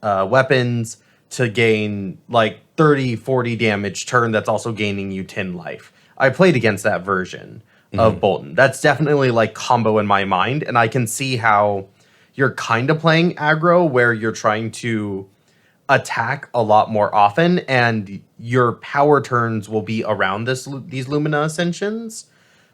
weapons to gain like 30, 40 damage turn that's also gaining you 10 life. I played against that version of Bolton. That's definitely like combo in my mind, and I can see how you're kind of playing aggro where you're trying to attack a lot more often and your power turns will be around these Lumina Ascensions,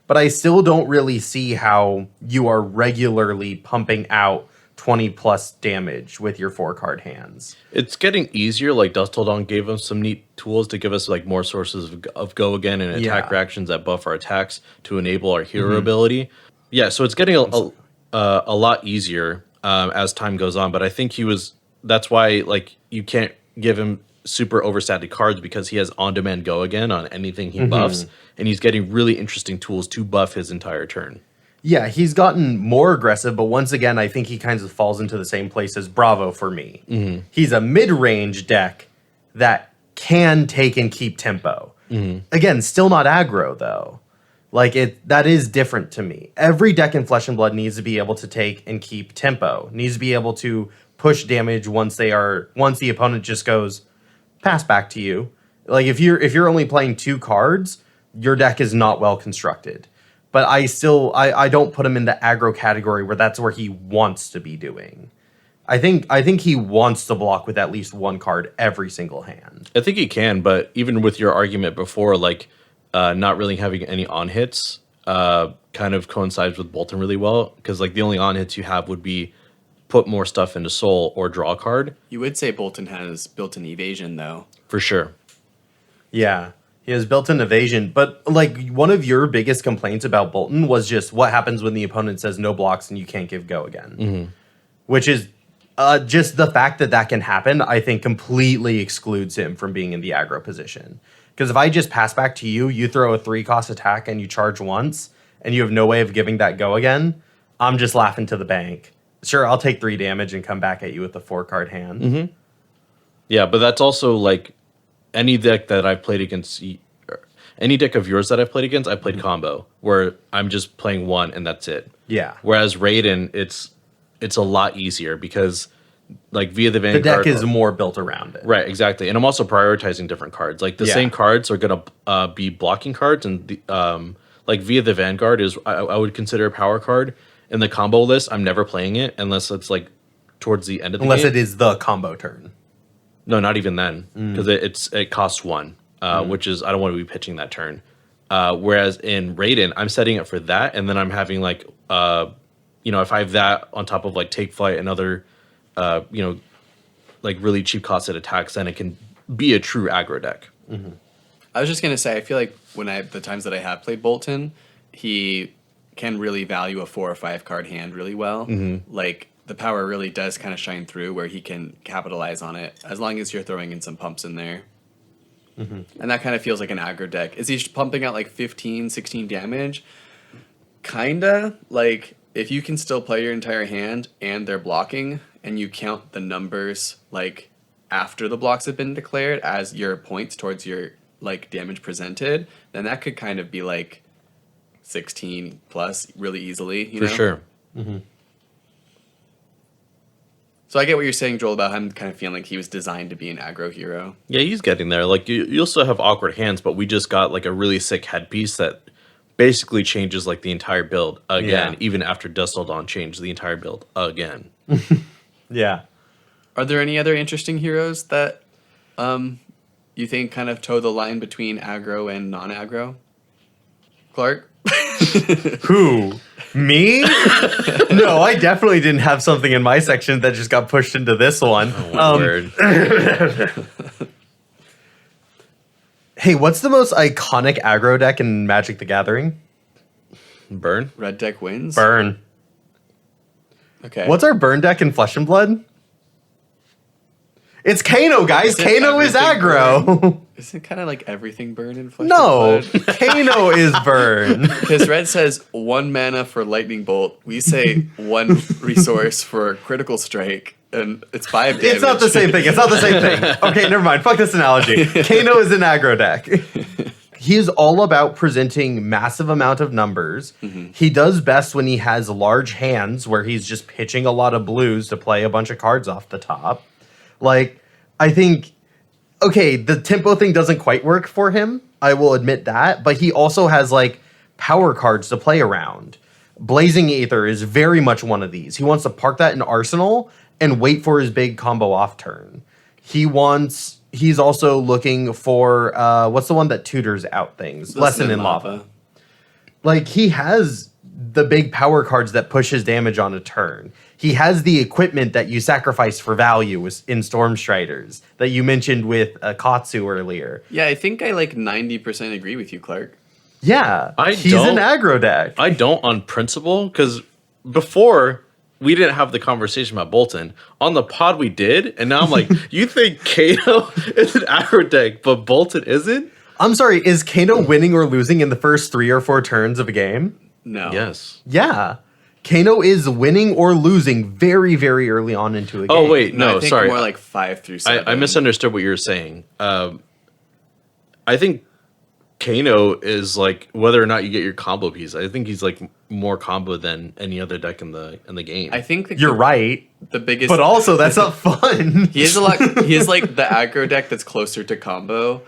but I still don't really see how you are regularly pumping out 20 plus damage with your 4-card hands. It's getting easier. Like Dust Till Dawn gave us some neat tools to give us like more sources of go again and attack reactions that buff our attacks to enable our hero ability. Yeah, so it's getting a lot easier as time goes on, but I think that's why like you can't give him super overstated cards because he has on-demand go again on anything he buffs, and he's getting really interesting tools to buff his entire turn. Yeah, he's gotten more aggressive, but once again, I think he kind of falls into the same place as Bravo for me. He's a mid-range deck that can take and keep tempo. Again, still not aggro, though. Like, that is different to me. Every deck in Flesh and Blood needs to be able to take and keep tempo, needs to be able to push damage once the opponent just goes, pass back to you. Like, if you're only playing 2 cards, your deck is not well constructed. But I don't put him in the aggro category where that's where he wants to be doing. I think he wants to block with at least 1 card every single hand. I think he can, but even with your argument before, like not really having any on hits, kind of coincides with Bolton really well, because like the only on hits you have would be put more stuff into Soul or draw a card. You would say Bolton has built-in evasion, though. For sure. Yeah. He has built-in evasion, but like one of your biggest complaints about Bolton was just what happens when the opponent says no blocks and you can't give go again, which is just the fact that can happen. I think completely excludes him from being in the aggro position. Because if I just pass back to you, you throw a 3-cost attack and you charge once, and you have no way of giving that go again, I'm just laughing to the bank. Sure, I'll take 3 damage and come back at you with a 4-card hand. Yeah, but that's also like any deck that I've played against, any deck of yours that I've played against, I played combo, where I'm just playing 1 and that's it. Yeah. Whereas Raiden, it's a lot easier because like via the Vanguard, the deck is more built around it. Right, exactly. And I'm also prioritizing different cards. Like the same cards are going to be blocking cards, and the, like via the Vanguard is I would consider a power card. In the combo list, I'm never playing it unless it's like towards the end of the game. Unless it is the combo turn. No, not even then, because it costs 1, which is I don't want to be pitching that turn. Whereas in Raiden, I'm setting it for that, and then I'm having like if I have that on top of like Take Flight and other like really cheap costed attacks, then it can be a true aggro deck. I was just gonna say, I feel like the times that I have played Bolton, he can really value a 4 or 5 card hand really well. Like the power really does kind of shine through where he can capitalize on it as long as you're throwing in some pumps in there. And that kind of feels like an aggro deck. Is he pumping out like 15, 16 damage? Kinda. Like if you can still play your entire hand and they're blocking and you count the numbers like after the blocks have been declared as your points towards your like damage presented, then that could kind of be like 16 plus really easily, you know? For sure. So I get what you're saying, Joel, about him kind of feeling like he was designed to be an aggro hero. Yeah, he's getting there. Like you also have awkward hands, but we just got like a really sick headpiece that basically changes like the entire build again, even after Dust Till Dawn changed the entire build again. Yeah. Are there any other interesting heroes that you think kind of toe the line between aggro and non-aggro? Clark? Who? Me? No, I definitely didn't have something in my section that just got pushed into this one. Word. Hey, what's the most iconic aggro deck in Magic the Gathering? Burn. Red deck wins. Burn. Okay. What's our burn deck in Flesh and Blood? It's Kano, guys. Isn't Kano is everything aggro. Isn't kind of like everything burn in Flesh No, and Blood? Kano is burn. Because red says 1 mana for lightning bolt. We say 1 resource for critical strike, and it's 5 damage. It's not the same thing. It's not the same thing. Okay, never mind. Fuck this analogy. Kano is an aggro deck. He is all about presenting massive amount of numbers. He does best when he has large hands where he's just pitching a lot of blues to play a bunch of cards off the top. Like, I think, okay, the tempo thing doesn't quite work for him. I will admit that. But he also has, like, power cards to play around. Blazing Aether is very much one of these. He wants to park that in Arsenal and wait for his big combo off turn. He's also looking for, what's the one that tutors out things? Lesson in Lava. Like, he has the big power cards that pushes damage on a turn. He has the equipment that you sacrifice for value in Stormstriders that you mentioned with Katsu earlier. Yeah, I think I like 90% agree with you, Clark. Yeah, he's don't. an aggro deck. I don't on principle, because before we didn't have the conversation about Bolton. On the pod we did, and now I'm like, you think Kano is an aggro deck, but Bolton isn't? I'm sorry, is Kano winning or losing in the first 3 or 4 turns of a game? No. Yes. Yeah. Kano is winning or losing very, very early on into a game. Oh, wait, No, no, I think sorry. more like 5 through 7. I misunderstood what you were saying. I think Kano is like whether or not you get your combo piece. I think he's like more combo than any other deck in the game. I think You're right. The biggest, But also, that's not fun. he is a lot. He is like the aggro deck that's closer to combo,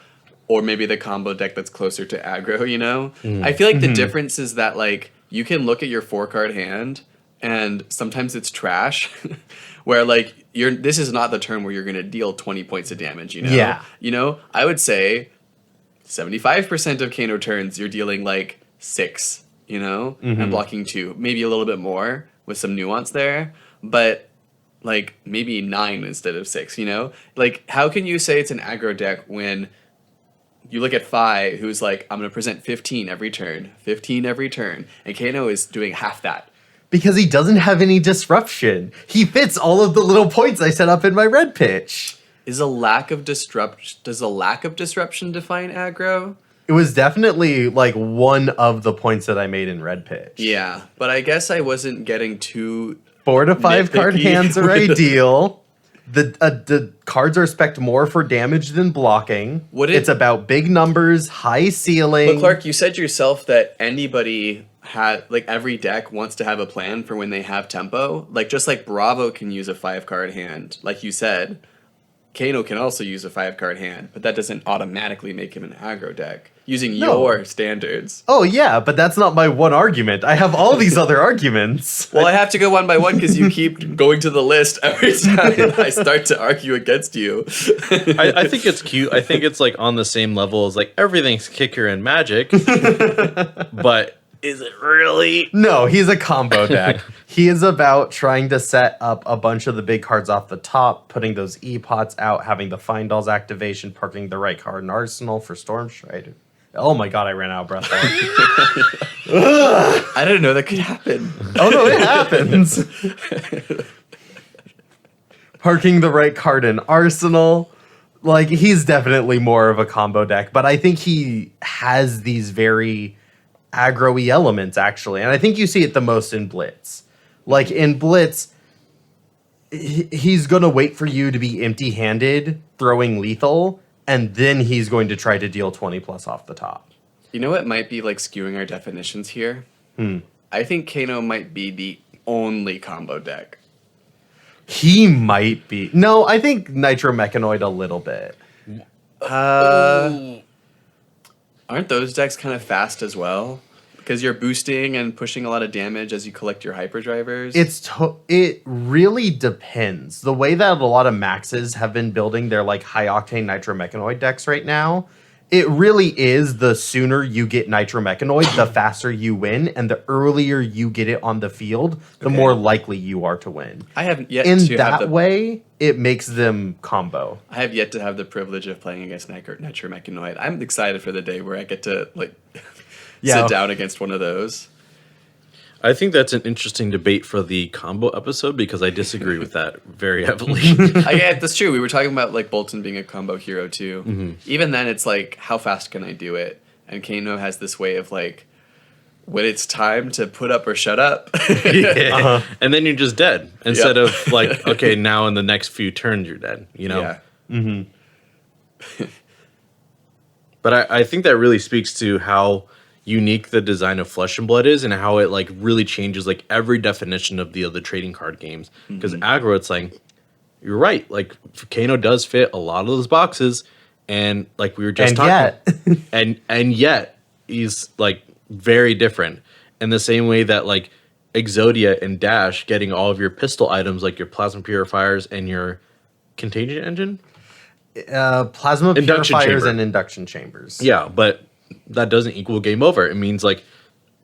or maybe the combo deck that's closer to aggro. You know, I feel like the difference is that like you can look at your 4-card hand, and sometimes it's trash, where like this is not the turn where you're gonna deal 20 points of damage. You know, Yeah. You know, I would say 75% of Kano turns you're dealing like 6. You know, and blocking 2, maybe a little bit more with some nuance there, but like maybe 9 instead of 6, you know? Like, how can you say it's an aggro deck when you look at Fi, who's like, I'm going to present 15 every turn, and Kano is doing half that? Because he doesn't have any disruption. He fits all of the little points I set up in my red pitch. Does a lack of disruption define aggro? It was definitely like one of the points that I made in red pitch. Yeah, but I guess I wasn't getting too 4 to 5 card nitpicky hands are with- ideal. The cards are spec'd more for damage than blocking. It's about big numbers, high ceiling. But Clark, you said yourself that anybody had, like, every deck wants to have a plan for when they have tempo. Like, just like Bravo can use a 5-card hand, like you said, Kano can also use a 5-card hand, but that doesn't automatically make him an aggro deck, using your standards. Oh yeah, but that's not my one argument. I have all these other arguments. Well, I have to go one by one because you keep going to the list every time I start to argue against you. I think it's cute. I think it's like on the same level as like everything's kicker and magic, but is it really? No, he's a combo deck. He is about trying to set up a bunch of the big cards off the top, putting those E-pots out, having the Findall's activation, parking the right card in Arsenal for Stormstrider. Oh my god, I ran out of breath. I didn't know that could happen. Oh no, it happens. Parking the right card in Arsenal. Like, he's definitely more of a combo deck, but I think he has these very aggro-y elements, actually. And I think you see it the most in Blitz. Like, in Blitz, he's going to wait for you to be empty-handed, throwing lethal, and then he's going to try to deal 20 plus off the top. You know what might be like skewing our definitions here? I think Kano might be the only combo deck. He might be. No, I think Nitro Mechanoid a little bit. Aren't those decks kind of fast as well? Because you're boosting and pushing a lot of damage as you collect your hyperdrivers. It really depends. The way that a lot of maxes have been building their like high octane Nitro Mechanoid decks right now it really is the sooner you get Nitromechanoid, the faster you win, and the earlier you get it on the field, the more likely you are to win. I haven't yet In to that way, it makes them combo. I have yet to have the privilege of playing against Nitromechanoid. I'm excited for the day where I get to sit down against one of those. I think that's an interesting debate for the combo episode because I disagree with that very heavily. Yeah, that's true. We were talking about like Bolton being a combo hero too. Mm-hmm. Even then, it's like, how fast can I do it? And Kano has this way of like, when it's time to put up or shut up. And then you're just dead. Instead of like, okay, now in the next few turns you're dead, you know? Yeah. Mm-hmm. But I think that really speaks to how unique the design of Flesh and Blood is and how it like really changes like every definition of the other trading card games. Because Aggro, it's like, you're right. Like Kano does fit a lot of those boxes. And like we were just talking. And yet he's like very different. In the same way that like Exodia and Dash getting all of your pistol items like your plasma purifiers and your contagion engine. Plasma Induction purifiers chamber. and induction chambers. Yeah, but that doesn't equal game over. It means like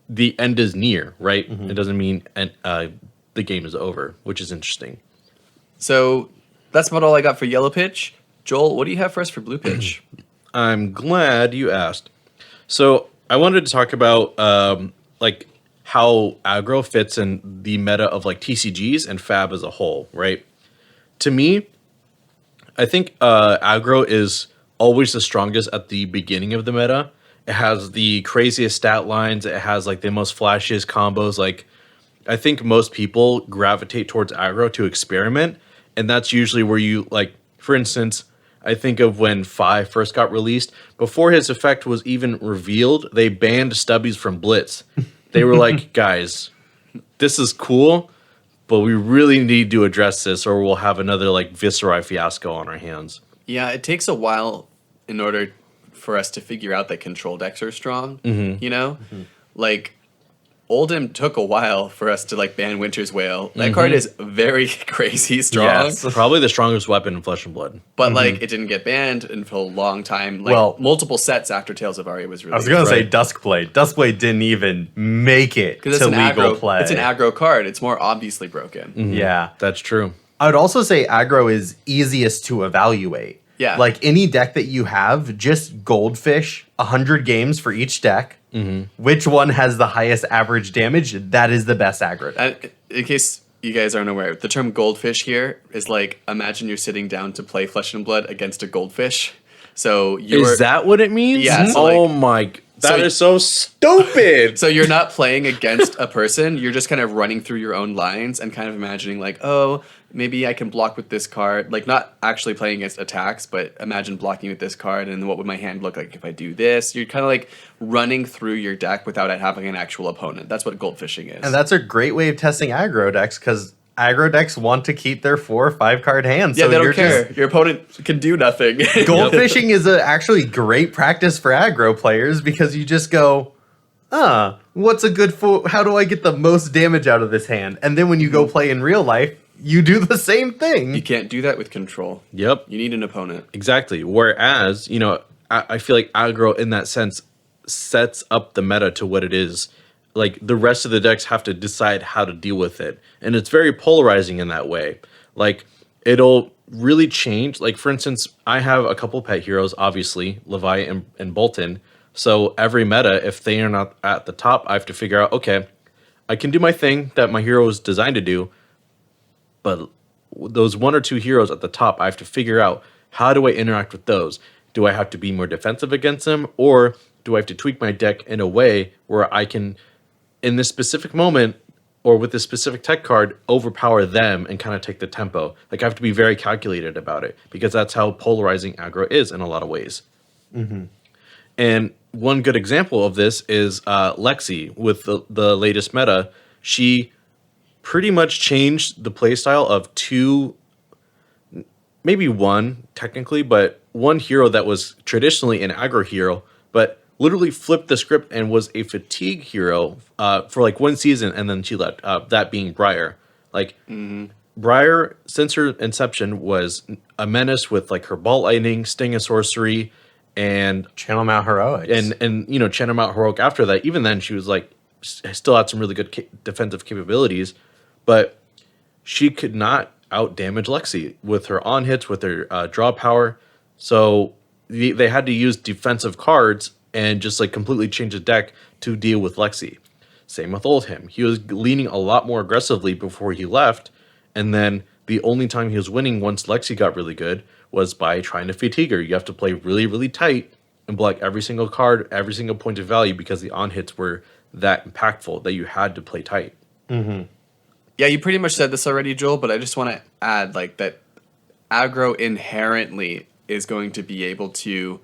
the end is near, right? It doesn't mean the game is over, which is interesting. So that's about all I got for Yellow Pitch. Joel, what do you have for us for Blue Pitch? I'm glad you asked. So I wanted to talk about like how aggro fits in the meta of like TCGs and Fab as a whole, right? To me, I think aggro is always the strongest at the beginning of the meta. It has the craziest stat lines. It has like the most flashiest combos. Like I think most people gravitate towards aggro to experiment. And that's usually where you like, for instance, I think of when 5 first got released. Before his effect was even revealed, they banned Stubbies from Blitz. They were like, guys, this is cool, but we really need to address this or we'll have another like Viserai fiasco on our hands. Yeah, it takes a while in order for us to figure out that control decks are strong, you know? Like, Oldhim took a while for us to like ban Winter's Wail. That card is very crazy strong. Yes. Probably the strongest weapon in Flesh and Blood. But like it didn't get banned until a long time. Like Well- multiple sets after Tales of Aria was released. I was gonna say Right. Duskblade. Duskblade didn't even make it to because it's an legal aggro play. It's an aggro card. It's more obviously broken. Yeah. That's true. I would also say aggro is easiest to evaluate. Yeah. Like any deck that you have, just goldfish 100 games for each deck. Which one has the highest average damage? That is the best aggro deck. And in case you guys aren't aware, the term goldfish here is like, imagine you're sitting down to play Flesh and Blood against a goldfish. So you're Is that what it means? Yeah, so, oh like- my, that so- is so stupid. So you're not playing against a person. You're just kind of running through your own lines and kind of imagining like, oh, maybe I can block with this card. Like not actually playing against attacks, but imagine blocking with this card and what would my hand look like if I do this? You're kind of like running through your deck without it having an actual opponent. That's what goldfishing is. And that's a great way of testing aggro decks because aggro decks want to keep their 4 or 5 card hands. yeah, so they don't you're care. just- Your opponent can do nothing. Goldfishing is actually great practice for aggro players because you just go, what's a good how do I get the most damage out of this hand? And then when you go play in real life, you do the same thing. You can't do that with control. Yep. You need an opponent. Exactly. Whereas, you know, I feel like aggro in that sense sets up the meta to what it is. Like the rest of the decks have to decide how to deal with it. And it's very polarizing in that way. Like it'll really change. Like for instance, I have a couple pet heroes, obviously, Levi and Bolton. So every meta, if they are not at the top, I have to figure out, okay, I can do my thing that my hero is designed to do. But those 1 or 2 heroes at the top, I have to figure out how do I interact with those? Do I have to be more defensive against them? Or do I have to tweak my deck in a way where I can, in this specific moment, or with this specific tech card, overpower them and kind of take the tempo? Like I have to be very calculated about it because that's how polarizing aggro is in a lot of ways. And one good example of this is Lexi with the latest meta. She pretty much changed the playstyle of 2, maybe 1 technically, but 1 hero that was traditionally an aggro hero, but literally flipped the script and was a fatigue hero for like 1 season, and then she left. That being Briar. Like Briar, since her inception, was a menace with like her ball lightning, sting and sorcery, and Channel Mount Heroics. and Channel Mount Heroic after that. Even then, she was like, still had some really good defensive capabilities, but she could not out damage Lexi with her on hits, with her draw power. So they had to use defensive cards and just like completely change the deck to deal with Lexi. Same with Oldhim. He was leaning a lot more aggressively before he left, and then the only time he was winning once Lexi got really good was by trying to fatigue her. You have to play really, really tight and block every single card, every single point of value, because the on hits were that impactful that you had to play tight. Mm-hmm. Yeah, you pretty much said this already, Joel, but I just want to add like that aggro inherently is going to be able to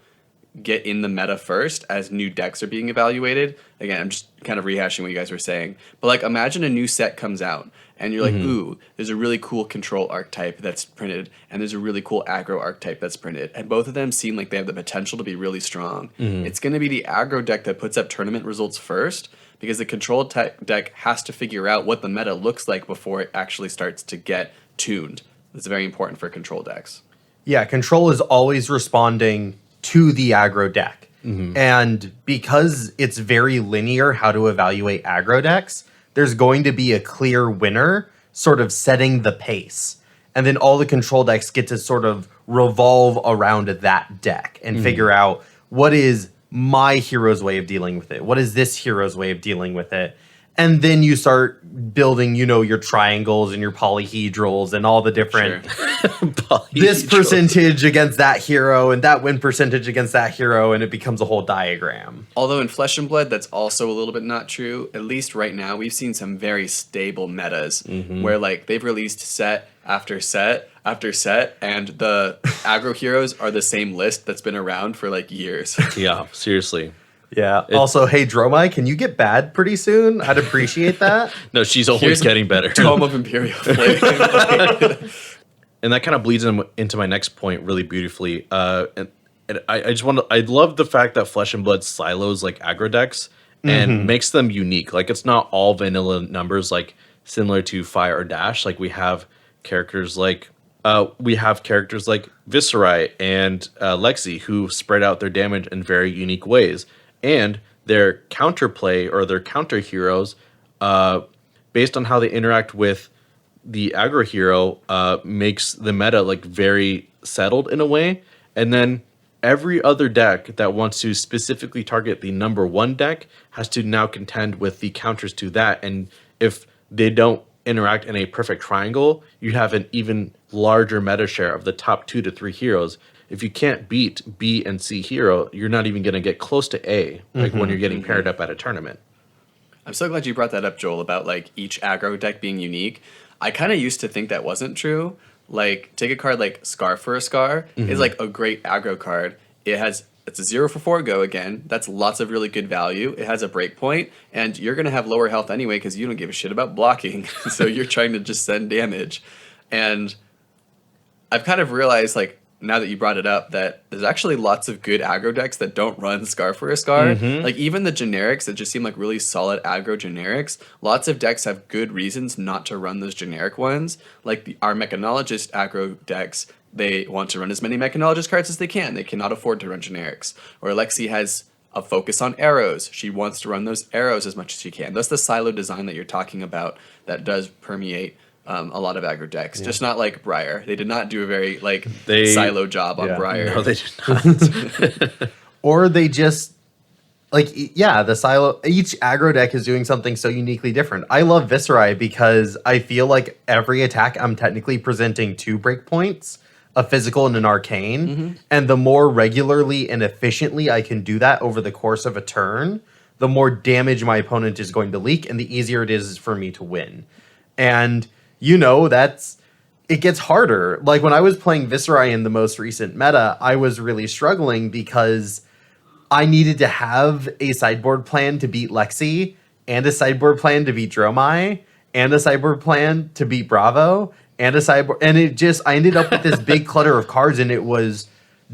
get in the meta first as new decks are being evaluated. Again, I'm just kind of rehashing what you guys were saying. But like imagine a new set comes out and you're like, ooh, there's a really cool control archetype that's printed and there's a really cool aggro archetype that's printed. And both of them seem like they have the potential to be really strong. It's going to be the aggro deck that puts up tournament results first because the control deck has to figure out what the meta looks like before it actually starts to get tuned. It's very important for control decks. Yeah, control is always responding to the aggro deck. And because it's very linear how to evaluate aggro decks, there's going to be a clear winner sort of setting the pace. And then all the control decks get to sort of revolve around that deck and figure out what is my hero's way of dealing with it? What is this hero's way of dealing with it? And then you start building, your triangles and your polyhedrals and all the different this percentage against that hero and that win percentage against that hero, and it becomes a whole diagram. Although in Flesh and Blood, that's also a little bit not true. At least right now, we've seen some very stable metas where like they've released set after set after set, and the aggro heroes are the same list that's been around for like years. Yeah, seriously. Yeah. Also, hey, Dromai, can you get bad pretty soon? I'd appreciate that. No, she's always getting better. Tome of Imperial Flame. And that kind of bleeds into my next point really beautifully. And I love the fact that Flesh and Blood silos like aggro decks and makes them unique. Like it's not all vanilla numbers like similar to Fire or Dash. Like we have characters like Viscerai and Lexi who spread out their damage in very unique ways. And their counterplay or their counter heroes, based on how they interact with the aggro hero, makes the meta like very settled in a way. And then every other deck that wants to specifically target the number one deck has to now contend with the counters to that. And if they don't interact in a perfect triangle, you have an even larger meta share of the top 2 to 3 heroes. If you can't beat B and C hero, you're not even going to get close to A, like when you're getting paired up at a tournament. I'm so glad you brought that up, Joel, about like each aggro deck being unique. I kind of used to think that wasn't true. Like take a card like Scar for a Scar is like a great aggro card. It's a 0 for 4 go again. That's lots of really good value. It has a break point, and you're going to have lower health anyway because you don't give a shit about blocking. So you're trying to just send damage. And I've kind of realized, like, now that you brought it up, that there's actually lots of good aggro decks that don't run Scar for a Scar. Like, even the generics that just seem like really solid aggro generics, lots of decks have good reasons not to run those generic ones. Like, our Mechanologist aggro decks, they want to run as many Mechanologist cards as they can. They cannot afford to run generics. Or Alexi has a focus on arrows. She wants to run those arrows as much as she can. That's the silo design that you're talking about that does permeate a lot of aggro decks. Just not like Briar. They did not do a very silo job on Briar. No, they did not. Or they just the silo. Each aggro deck is doing something so uniquely different. I love Viscerai because I feel like every attack I'm technically presenting 2 breakpoints, a physical and an arcane. And the more regularly and efficiently I can do that over the course of a turn, the more damage my opponent is going to leak and the easier it is for me to win. And it gets harder. Like when I was playing Viscerai in the most recent meta, I was really struggling because I needed to have a sideboard plan to beat Lexi and a sideboard plan to beat Dromai and a sideboard plan to beat Bravo and a sideboard. And I ended up with this big clutter of cards and it was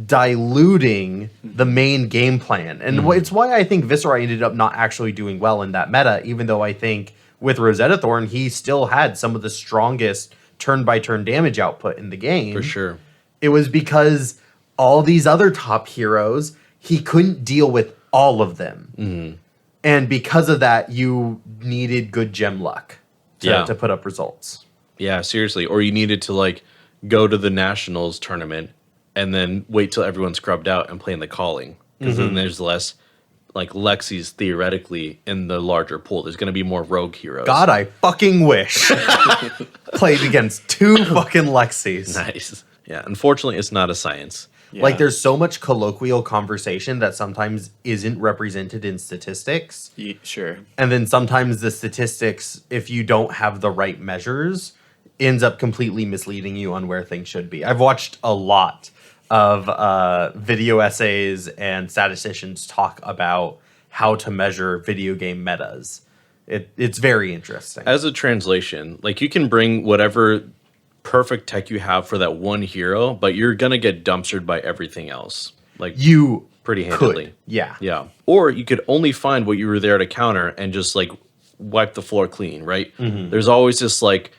diluting the main game plan. And it's why I think Viscerai ended up not actually doing well in that meta, even though I think with Rosetta Thorn, he still had some of the strongest turn-by-turn damage output in the game. For sure. It was because all these other top heroes he couldn't deal with all of them. And because of that, you needed good gem luck to put up results. Yeah, seriously. Or you needed to like go to the Nationals tournament and then wait till everyone's scrubbed out and play in the calling. Because then there's less like Lexis theoretically in the larger pool. There's going to be more rogue heroes. God, I fucking wish. Played against 2 fucking Lexis. Nice. Yeah, unfortunately, it's not a science. Yeah. Like, there's so much colloquial conversation that sometimes isn't represented in statistics. Sure. And then sometimes the statistics, if you don't have the right measures, ends up completely misleading you on where things should be. I've watched a lot of video essays and statisticians talk about how to measure video game metas. It's very interesting. As a translation, like you can bring whatever perfect tech you have for that one hero, but you're going to get dumpstered by everything else. Like You pretty handily. could. Yeah. Yeah. Or you could only find what you were there to counter and just like wipe the floor clean, right? There's always this like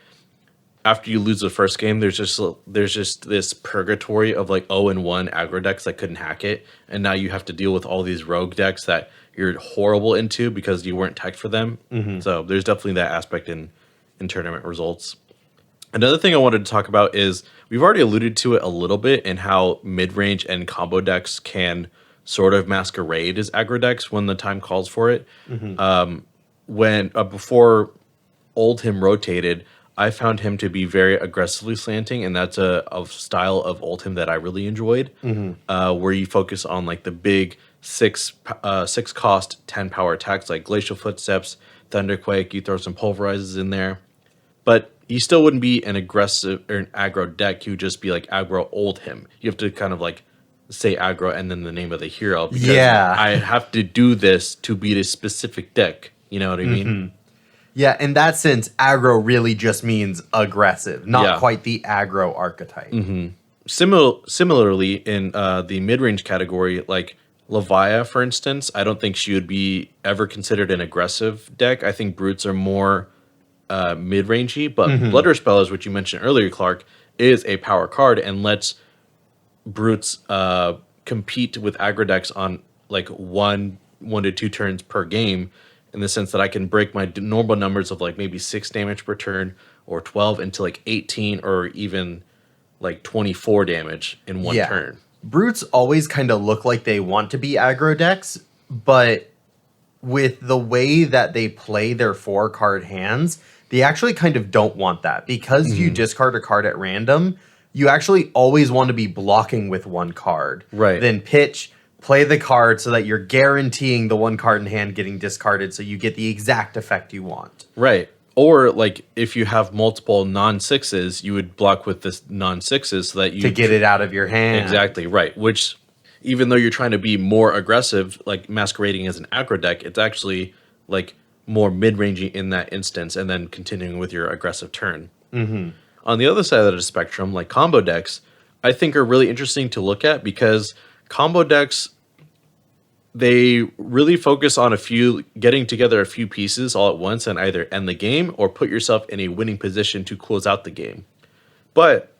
after you lose the first game, there's just this purgatory of like 0-1 aggro decks that couldn't hack it, and now you have to deal with all these rogue decks that you're horrible into because you weren't teched for them. So there's definitely that aspect in tournament results. Another thing I wanted to talk about is we've already alluded to it a little bit in how mid-range and combo decks can sort of masquerade as aggro decks when the time calls for it. When before Oldhim rotated, I found him to be very aggressively slanting, and that's a style of Oldhim that I really enjoyed, where you focus on like the big 6 cost 10 power attacks like Glacial Footsteps, Thunderquake. You throw some Pulverizes in there, but he still wouldn't be an aggressive or an aggro deck. He would just be like aggro Oldhim. You have to kind of like say aggro and then the name of the hero. Because I have to do this to beat a specific deck. You know what I mean? Yeah, in that sense, aggro really just means aggressive, not quite the aggro archetype. Similarly, in the mid-range category, like Levia, for instance, I don't think she would be ever considered an aggressive deck. I think Brutes are more mid-rangey, but Blood Spellers, which you mentioned earlier, Clark, is a power card and lets Brutes compete with aggro decks on like 1 to 2 turns per game, in the sense that I can break my normal numbers of like maybe 6 damage per turn or 12 into like 18 or even like 24 damage in one turn. Brutes always kind of look like they want to be aggro decks, but with the way that they play their 4-card hands, they actually kind of don't want that. Because you discard a card at random, you actually always want to be blocking with 1 card. Right. Then pitch, play the card so that you're guaranteeing the 1 card in hand getting discarded so you get the exact effect you want. Right. Or like if you have multiple non-6s, you would block with this non-6s so that you to get it out of your hand. Exactly, right. Which, even though you're trying to be more aggressive, like masquerading as an aggro deck, it's actually like more mid-rangey in that instance, and then continuing with your aggressive turn. On the other side of the spectrum, like combo decks, I think are really interesting to look at because combo decks, they really focus on getting together a few pieces all at once and either end the game or put yourself in a winning position to close out the game. But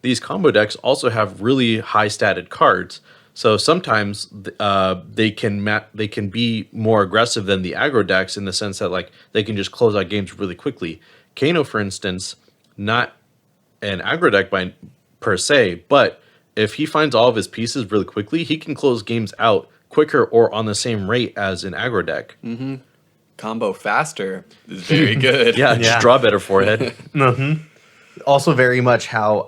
these combo decks also have really high statted cards, so sometimes they can be more aggressive than the aggro decks in the sense that like they can just close out games really quickly. Kano, for instance, not an aggro deck per se, but if he finds all of his pieces really quickly, he can close games out quicker or on the same rate as an aggro deck. Combo faster is very good. Just draw better forehead. Also very much how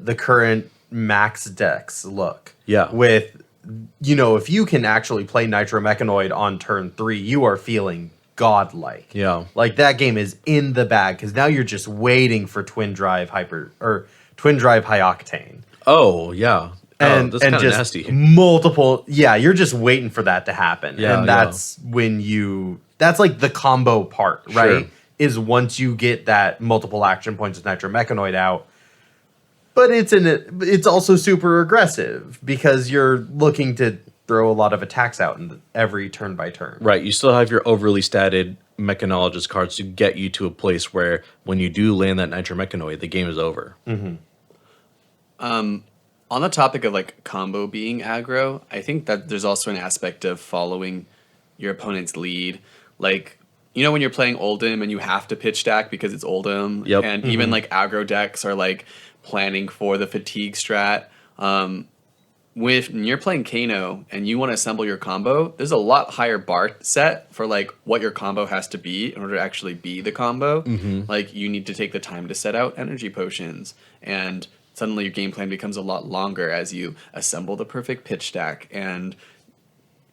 the current max decks look. Yeah. With, if you can actually play Nitro Mechanoid on turn 3, you are feeling godlike. Yeah. Like that game is in the bag because now you're just waiting for Twin Drive High Octane. Oh, yeah. And that's kind of just nasty. multiple, you're just waiting for that to happen. Yeah, and that's when that's like the combo part, right? Sure. Is once you get that multiple action points with Nitro Mechanoid out. But it's also super aggressive because you're looking to throw a lot of attacks out in every turn by turn. Right. You still have your overly statted Mechanologist cards to get you to a place where when you do land that Nitro Mechanoid, the game is over. On the topic of like combo being aggro, I think that there's also an aspect of following your opponent's lead. Like, you know, when you're playing Oldhim and you have to pitch stack because it's Oldhim, Yep. and even like aggro decks are like planning for the fatigue strat. When you're playing Kano and you want to assemble your combo, there's a lot higher bar set for like what your combo has to be in order to actually be the combo. Like you need to take the time to set out energy potions, and suddenly your game plan becomes a lot longer as you assemble the perfect pitch stack and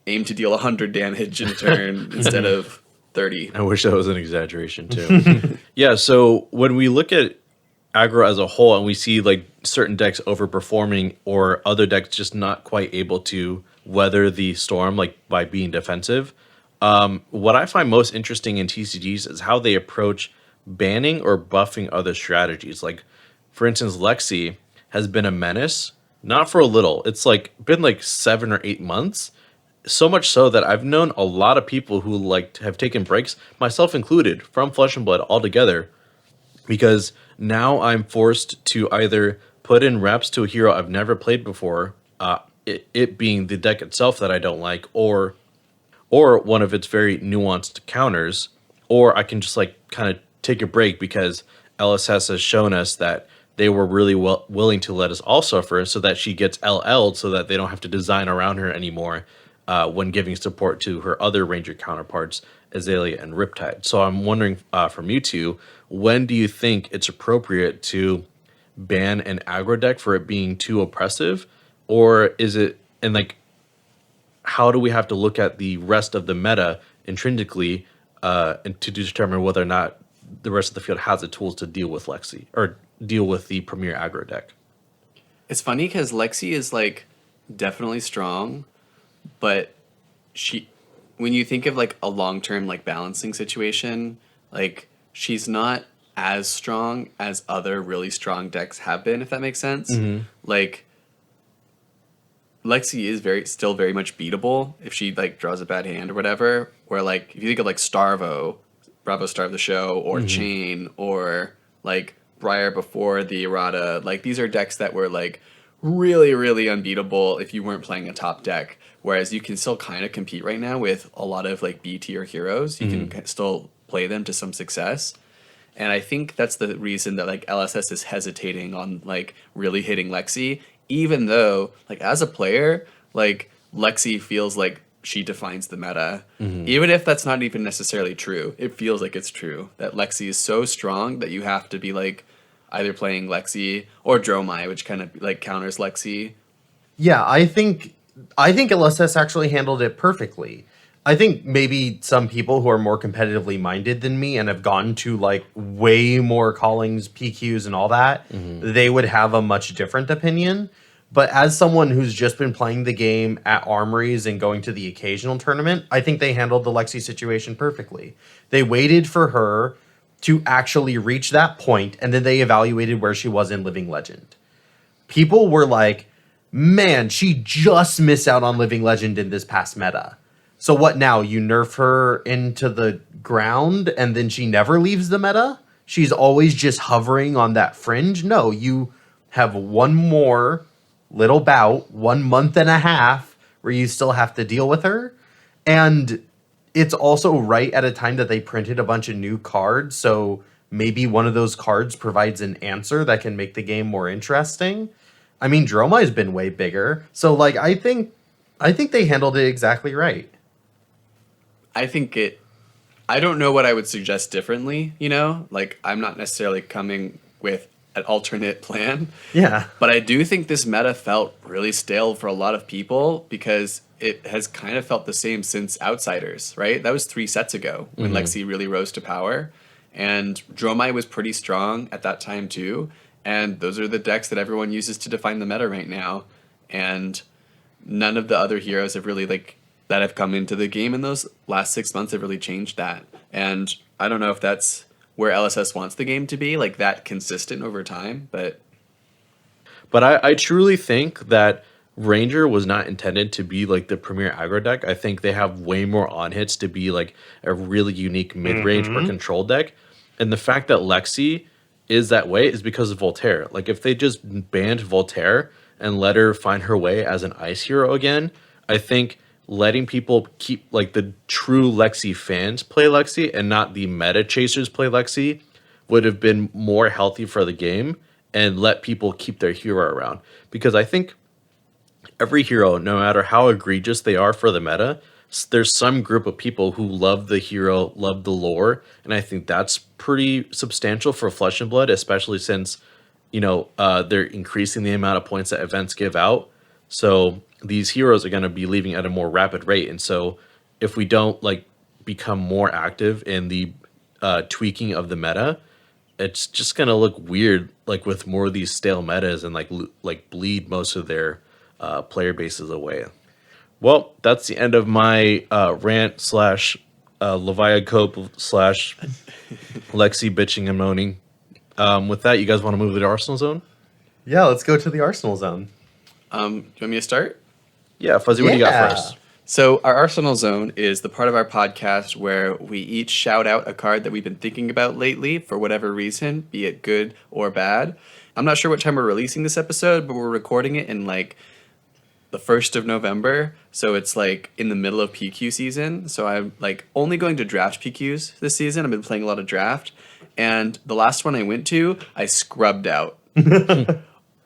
aim to deal 100 damage in a turn instead of 30. I wish that was an exaggeration too. Yeah, so when we look at aggro as a whole and we see like certain decks overperforming or other decks just not quite able to weather the storm like by being defensive, what I find most interesting in TCGs is how they approach banning or buffing other strategies. Like, for instance, Lexi has been a menace, not for a little. It's like been like 7 or 8 months. So much so that I've known a lot of people who like have taken breaks, myself included, from Flesh and Blood altogether, because now I'm forced to either put in reps to a hero I've never played before, it being the deck itself that I don't like, or one of its very nuanced counters, or I can just like kind of take a break because LSS has shown us that they were really willing to let us all suffer so that she gets LL'd so that they don't have to design around her anymore when giving support to her other Ranger counterparts, Azalea and Riptide. So I'm wondering from you two, when do you think it's appropriate to ban an aggro deck for it being too oppressive? Or is it, and like, how do we have to look at the rest of the meta intrinsically and to determine whether or not the rest of the field has the tools to deal with Lexi or deal with the premier aggro deck? It's funny because Lexi is like definitely strong, but when you think of like a long-term like balancing situation, like she's not as strong as other really strong decks have been, if that makes sense. Like Lexi is still very much beatable if she like draws a bad hand or whatever. Where like if you think of like Bravo Star of the Show, or Chain, or like Briar before the errata, like these are decks that were like really, really unbeatable if you weren't playing a top deck. Whereas you can still kind of compete right now with a lot of like B tier heroes. You can still play them to some success. And I think that's the reason that like LSS is hesitating on like really hitting Lexi, even though like as a player, like Lexi feels like she defines the meta. Even if that's not even necessarily true, it feels like it's true that Lexi is so strong that you have to be like either playing Lexi or Dromai, which kind of like counters Lexi. Yeah, I think LSS actually handled it perfectly. I think maybe some people who are more competitively minded than me and have gone to like way more callings, PQs, and all that, they would have a much different opinion. But as someone who's just been playing the game at armories and going to the occasional tournament, I think they handled the Lexi situation perfectly. They waited for her to actually reach that point, and then they evaluated where she was in Living Legend. People were like, man, she just missed out on Living Legend in this past meta. So what now? You nerf her into the ground and then she never leaves the meta? She's always just hovering on that fringe? No, you have one more little bout, 1 month and a half, where you still have to deal with her. And it's also right at a time that they printed a bunch of new cards, so maybe one of those cards provides an answer that can make the game more interesting. I mean, Dromai's been way bigger, so like I think they handled it exactly right. I don't know what I would suggest differently, you know? Like, I'm not necessarily coming with an alternate plan. Yeah. But I do think this meta felt really stale for a lot of people because it has kind of felt the same since Outsiders, right? That was 3 sets ago when Lexi really rose to power. And Dromai was pretty strong at that time too. And those are the decks that everyone uses to define the meta right now. And none of the other heroes have really that have come into the game in those last 6 months have really changed that. And I don't know if that's where LSS wants the game to be, like that consistent over time, but I truly think that Ranger was not intended to be like the premier aggro deck. I think they have way more on hits to be like a really unique mid-range or control deck. And the fact that Lexi is that way is because of Voltaire. Like if they just banned Voltaire, and let her find her way as an ice hero again. I think letting people keep like the true Lexi fans play Lexi and not the meta chasers play Lexi would have been more healthy for the game, and let people keep their hero around. Because I think every hero, no matter how egregious they are for the meta, there's some group of people who love the hero, love the lore, and I think that's pretty substantial for Flesh and Blood, especially since, they're increasing the amount of points that events give out. So these heroes are going to be leaving at a more rapid rate, and so if we don't become more active in the tweaking of the meta, it's just going to look weird, with more of these stale metas and bleed most of their player bases away. Well, that's the end of my rant / Leviathan Cope / Lexi bitching and moaning. With that, you guys want to move to the Arsenal Zone? Yeah, let's go to the Arsenal Zone. Do you want me to start? Yeah, Fuzzy, what do you got first? So our Arsenal Zone is the part of our podcast where we each shout out a card that we've been thinking about lately for whatever reason, be it good or bad. I'm not sure what time we're releasing this episode, but we're recording it in the 1st of November. So it's in the middle of PQ season. So I'm only going to draft PQs this season. I've been playing a lot of draft. And the last one I went to, I scrubbed out.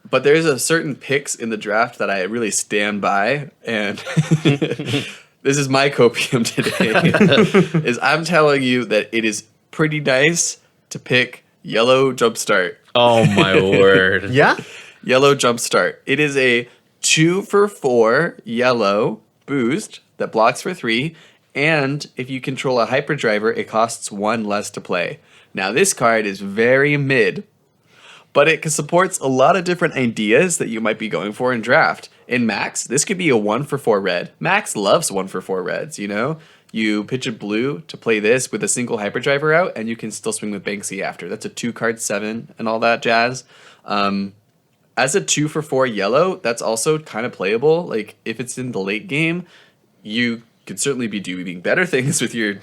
But there's a certain picks in the draft that I really stand by, and this is my copium today, is I'm telling you that it is pretty nice to pick Yellow Jumpstart. Oh my word. Yeah? Yellow Jumpstart. It is a 2-for-4 yellow boost that blocks for 3, and if you control a hyperdriver, it costs 1 less to play. Now this card is very mid, but it supports a lot of different ideas that you might be going for in draft. In Max, this could be a 1-for-4 red. Max loves 1-for-4 reds, You pitch a blue to play this with a single hyperdriver out, and you can still swing with Banksy after. That's a 2-card 7 and all that jazz. As a 2-for-4 yellow, that's also kind of playable. If it's in the late game, you could certainly be doing better things with your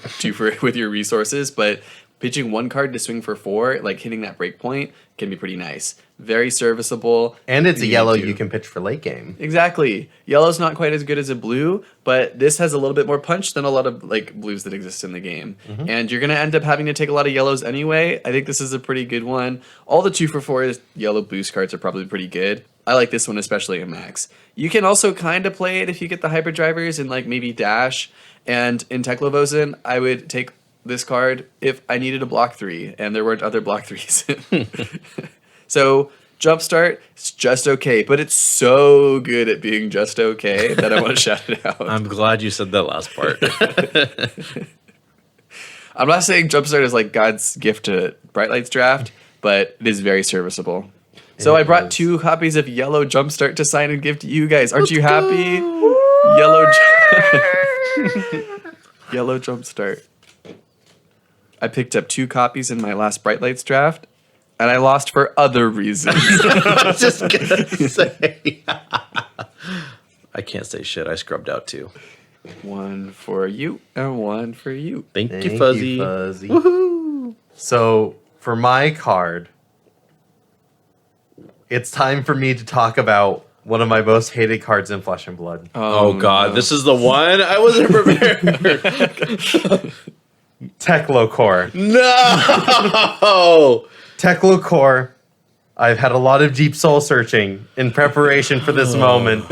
with your resources, but pitching 1 card to swing for 4, hitting that break point, can be pretty nice. Very serviceable. And it's a yellow you can pitch for late game. Exactly. Yellow's not quite as good as a blue, but this has a little bit more punch than a lot of blues that exist in the game. Mm-hmm. And you're going to end up having to take a lot of yellows anyway. I think this is a pretty good one. All the 2-for-4 yellow boost cards are probably pretty good. I like this one especially in Max. You can also kind of play it if you get the hyperdrivers in maybe Dash. And in Teklovosen, I would take this card if I needed a block 3 and there weren't other block 3s. So Jumpstart, it's just okay, but it's so good at being just okay that I want to shout it out. I'm glad you said that last part. I'm not saying Jumpstart is God's gift to Bright Lights draft, but it is very serviceable. So I brought 2 copies of Yellow Jumpstart to sign and give to you guys. Aren't you happy? Yellow Jumpstart. I picked up 2 copies in my last Bright Lights draft, and I lost for other reasons. I was just gonna say. I can't say shit. I scrubbed out 2. 1 for you and 1 for you. Thank you, Fuzzy. Woohoo! So for my card, it's time for me to talk about one of my most hated cards in Flesh and Blood. Oh God, no. This is the one I wasn't prepared. Teklo-Core. No! Teklo-Core. I've had a lot of deep soul searching in preparation for this moment.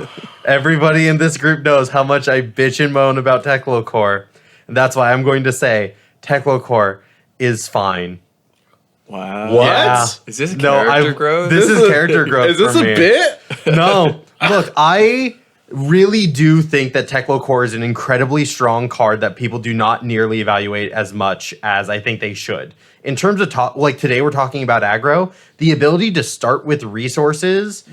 Everybody in this group knows how much I bitch and moan about Teklo-Core. And that's why I'm going to say Teklo-Core is fine. Wow. What? Yeah. Is this character growth? This is character growth. Is this for a me. bit? No. Look, I really do think that Teklo-Core is an incredibly strong card that people do not nearly evaluate as much as I think they should. In terms of today we're talking about aggro, the ability to start with resources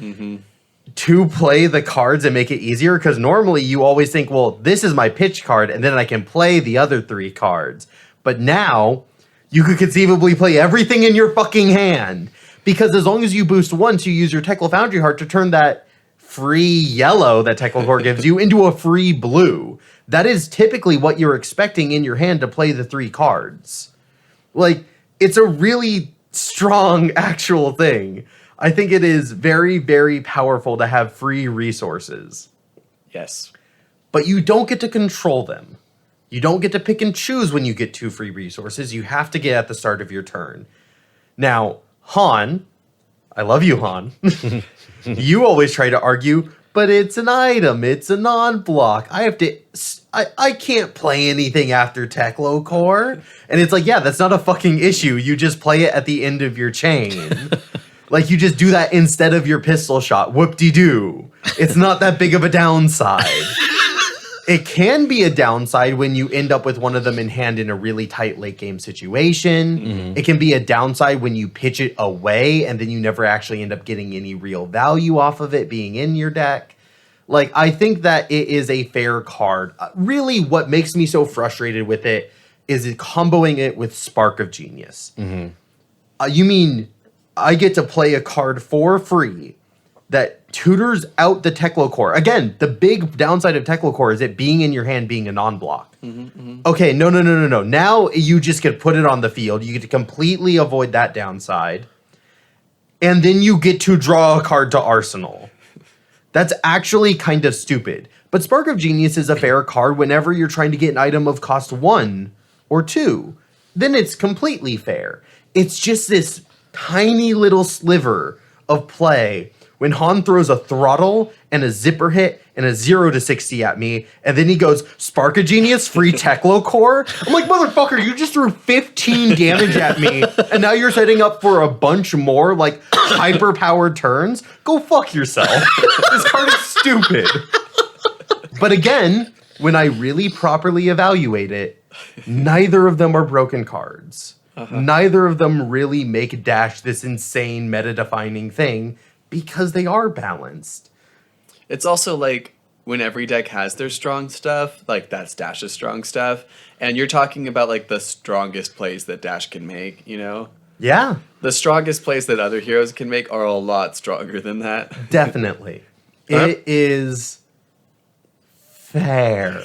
to play the cards and make it easier, because normally you always think, well, this is my pitch card and then I can play the other 3 cards. But now you could conceivably play everything in your fucking hand, because as long as you boost once, you use your Teklo Foundry Heart to turn that free yellow that Teklo-Core gives you into a free blue. That is typically what you're expecting in your hand to play the 3 cards. It's a really strong actual thing. I think it is very, very powerful to have free resources. Yes. But you don't get to control them. You don't get to pick and choose when you get 2 free resources. You have to get at the start of your turn. Now, Han, I love you, Han. You always try to argue, but it's an item. It's a non-block. I can't play anything after Teklo Core. And it's like, yeah, that's not a fucking issue. You just play it at the end of your chain. Like, you just do that instead of your pistol shot. Whoop-de-doo. It's not that big of a downside. It can be a downside when you end up with one of them in hand in a really tight late game situation. Mm-hmm. It can be a downside when you pitch it away and then you never actually end up getting any real value off of it being in your deck. Like, I think that it is a fair card. Really, what makes me so frustrated with it is comboing it with Spark of Genius. Mm-hmm. You mean I get to play a card for free that tutors out the Teklo Core. Again, the big downside of Teklo Core is it being in your hand being a non-block. Mm-hmm, mm-hmm. Okay, no. Now you just get put it on the field. You get to completely avoid that downside. And then you get to draw a card to Arsenal. That's actually kind of stupid. But Spark of Genius is a fair card whenever you're trying to get an item of cost 1 or 2. Then it's completely fair. It's just this tiny little sliver of play when Han throws a throttle and a zipper hit and a 0 to 60 at me, and then he goes, Spark of Genius, free Teklo Core. I'm like, motherfucker, you just threw 15 damage at me, and now you're setting up for a bunch more, like, hyper-powered turns? Go fuck yourself. This card is stupid. But again, when I really properly evaluate it, neither of them are broken cards. Uh-huh. Neither of them really make Dash this insane meta-defining thing, because they are balanced. It's also like when every deck has their strong stuff, like that's Dash's strong stuff, and you're talking about like the strongest plays that Dash can make, you know? Yeah. The strongest plays that other heroes can make are a lot stronger than that. Definitely. It is fair.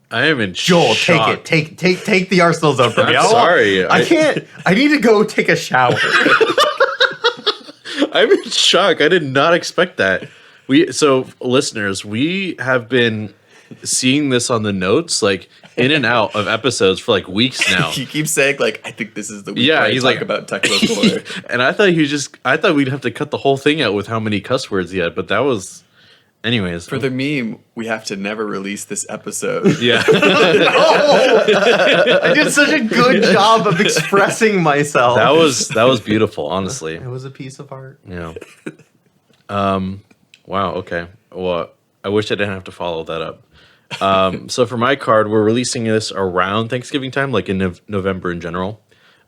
I am in Joel, shock. take it. Take the Arsenal zone from me. I'm sorry. I can't. I need to go take a shower. I'm in shock. I did not expect that. So listeners, we have been seeing this on the notes, like in and out of episodes for like weeks now. He keeps saying like, I think this is the week where I talk about Teklo Core. And I thought we'd have to cut the whole thing out with how many cuss words he had, but that was, anyways. For the meme, we have to never release this episode. Yeah. I did such a good job of expressing myself. That was beautiful, honestly. It was a piece of art. Yeah. Wow. Okay. Well, I wish I didn't have to follow that up. So for my card, we're releasing this around Thanksgiving time, like in November in general.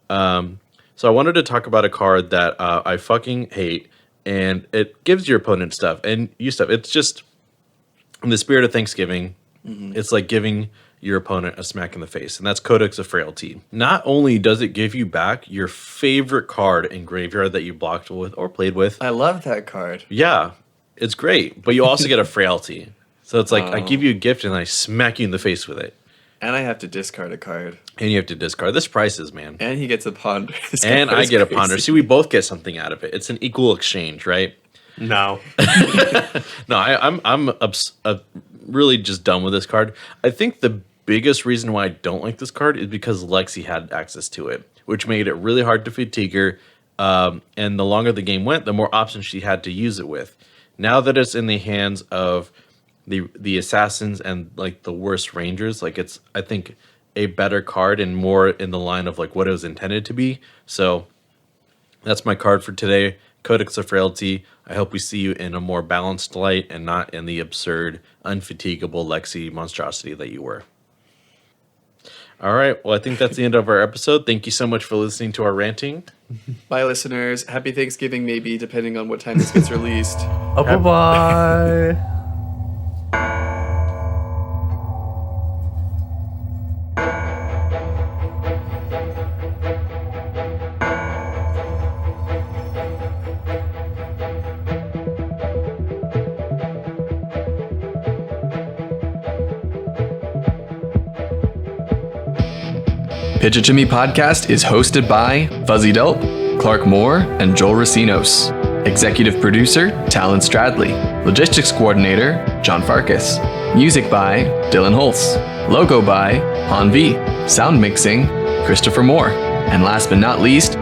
So I wanted to talk about a card that I fucking hate, and it gives your opponent stuff and you stuff. It's just in the spirit of Thanksgiving. Mm-hmm. It's like giving your opponent a smack in the face, and that's Codex of Frailty. Not only does it give you back your favorite card in graveyard that you blocked with or played with. I love that card. Yeah, it's great, but you also get a Frailty. So it's like I give you a gift and I smack you in the face with it. And I have to discard a card. And you have to discard. This prices, man. And he gets a ponder. And I get a ponder. See, we both get something out of it. It's an equal exchange, right? No. No, I'm really just done with this card. I think the biggest reason why I don't like this card is because Lexi had access to it, which made it really hard to fatigue her. And the longer the game went, the more options she had to use it with. Now that it's in the hands of the assassins and like the worst rangers, like it's, I think, a better card and more in the line of like what it was intended to be. So that's my card for today, Codex of Frailty. I hope we see you in a more balanced light and not in the absurd, unfatigable Lexi monstrosity that you were. All right, well, I think that's the end of our episode. Thank you so much for listening to our ranting. Bye, listeners. Happy Thanksgiving, maybe, depending on what time this gets released. Bye-bye. Pitch It To Me podcast is hosted by Fuzzy Delp, Clark Moore and Joel Recinos. Executive producer, Talon Stradley. Logistics coordinator, John Farkas. Music by Dylan Hulse. Logo by Han V. Sound mixing, Christopher Moore. And last but not least,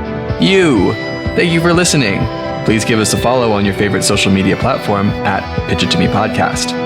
you. Thank you for listening. Please give us a follow on your favorite social media platform at Pitch It To Me Podcast.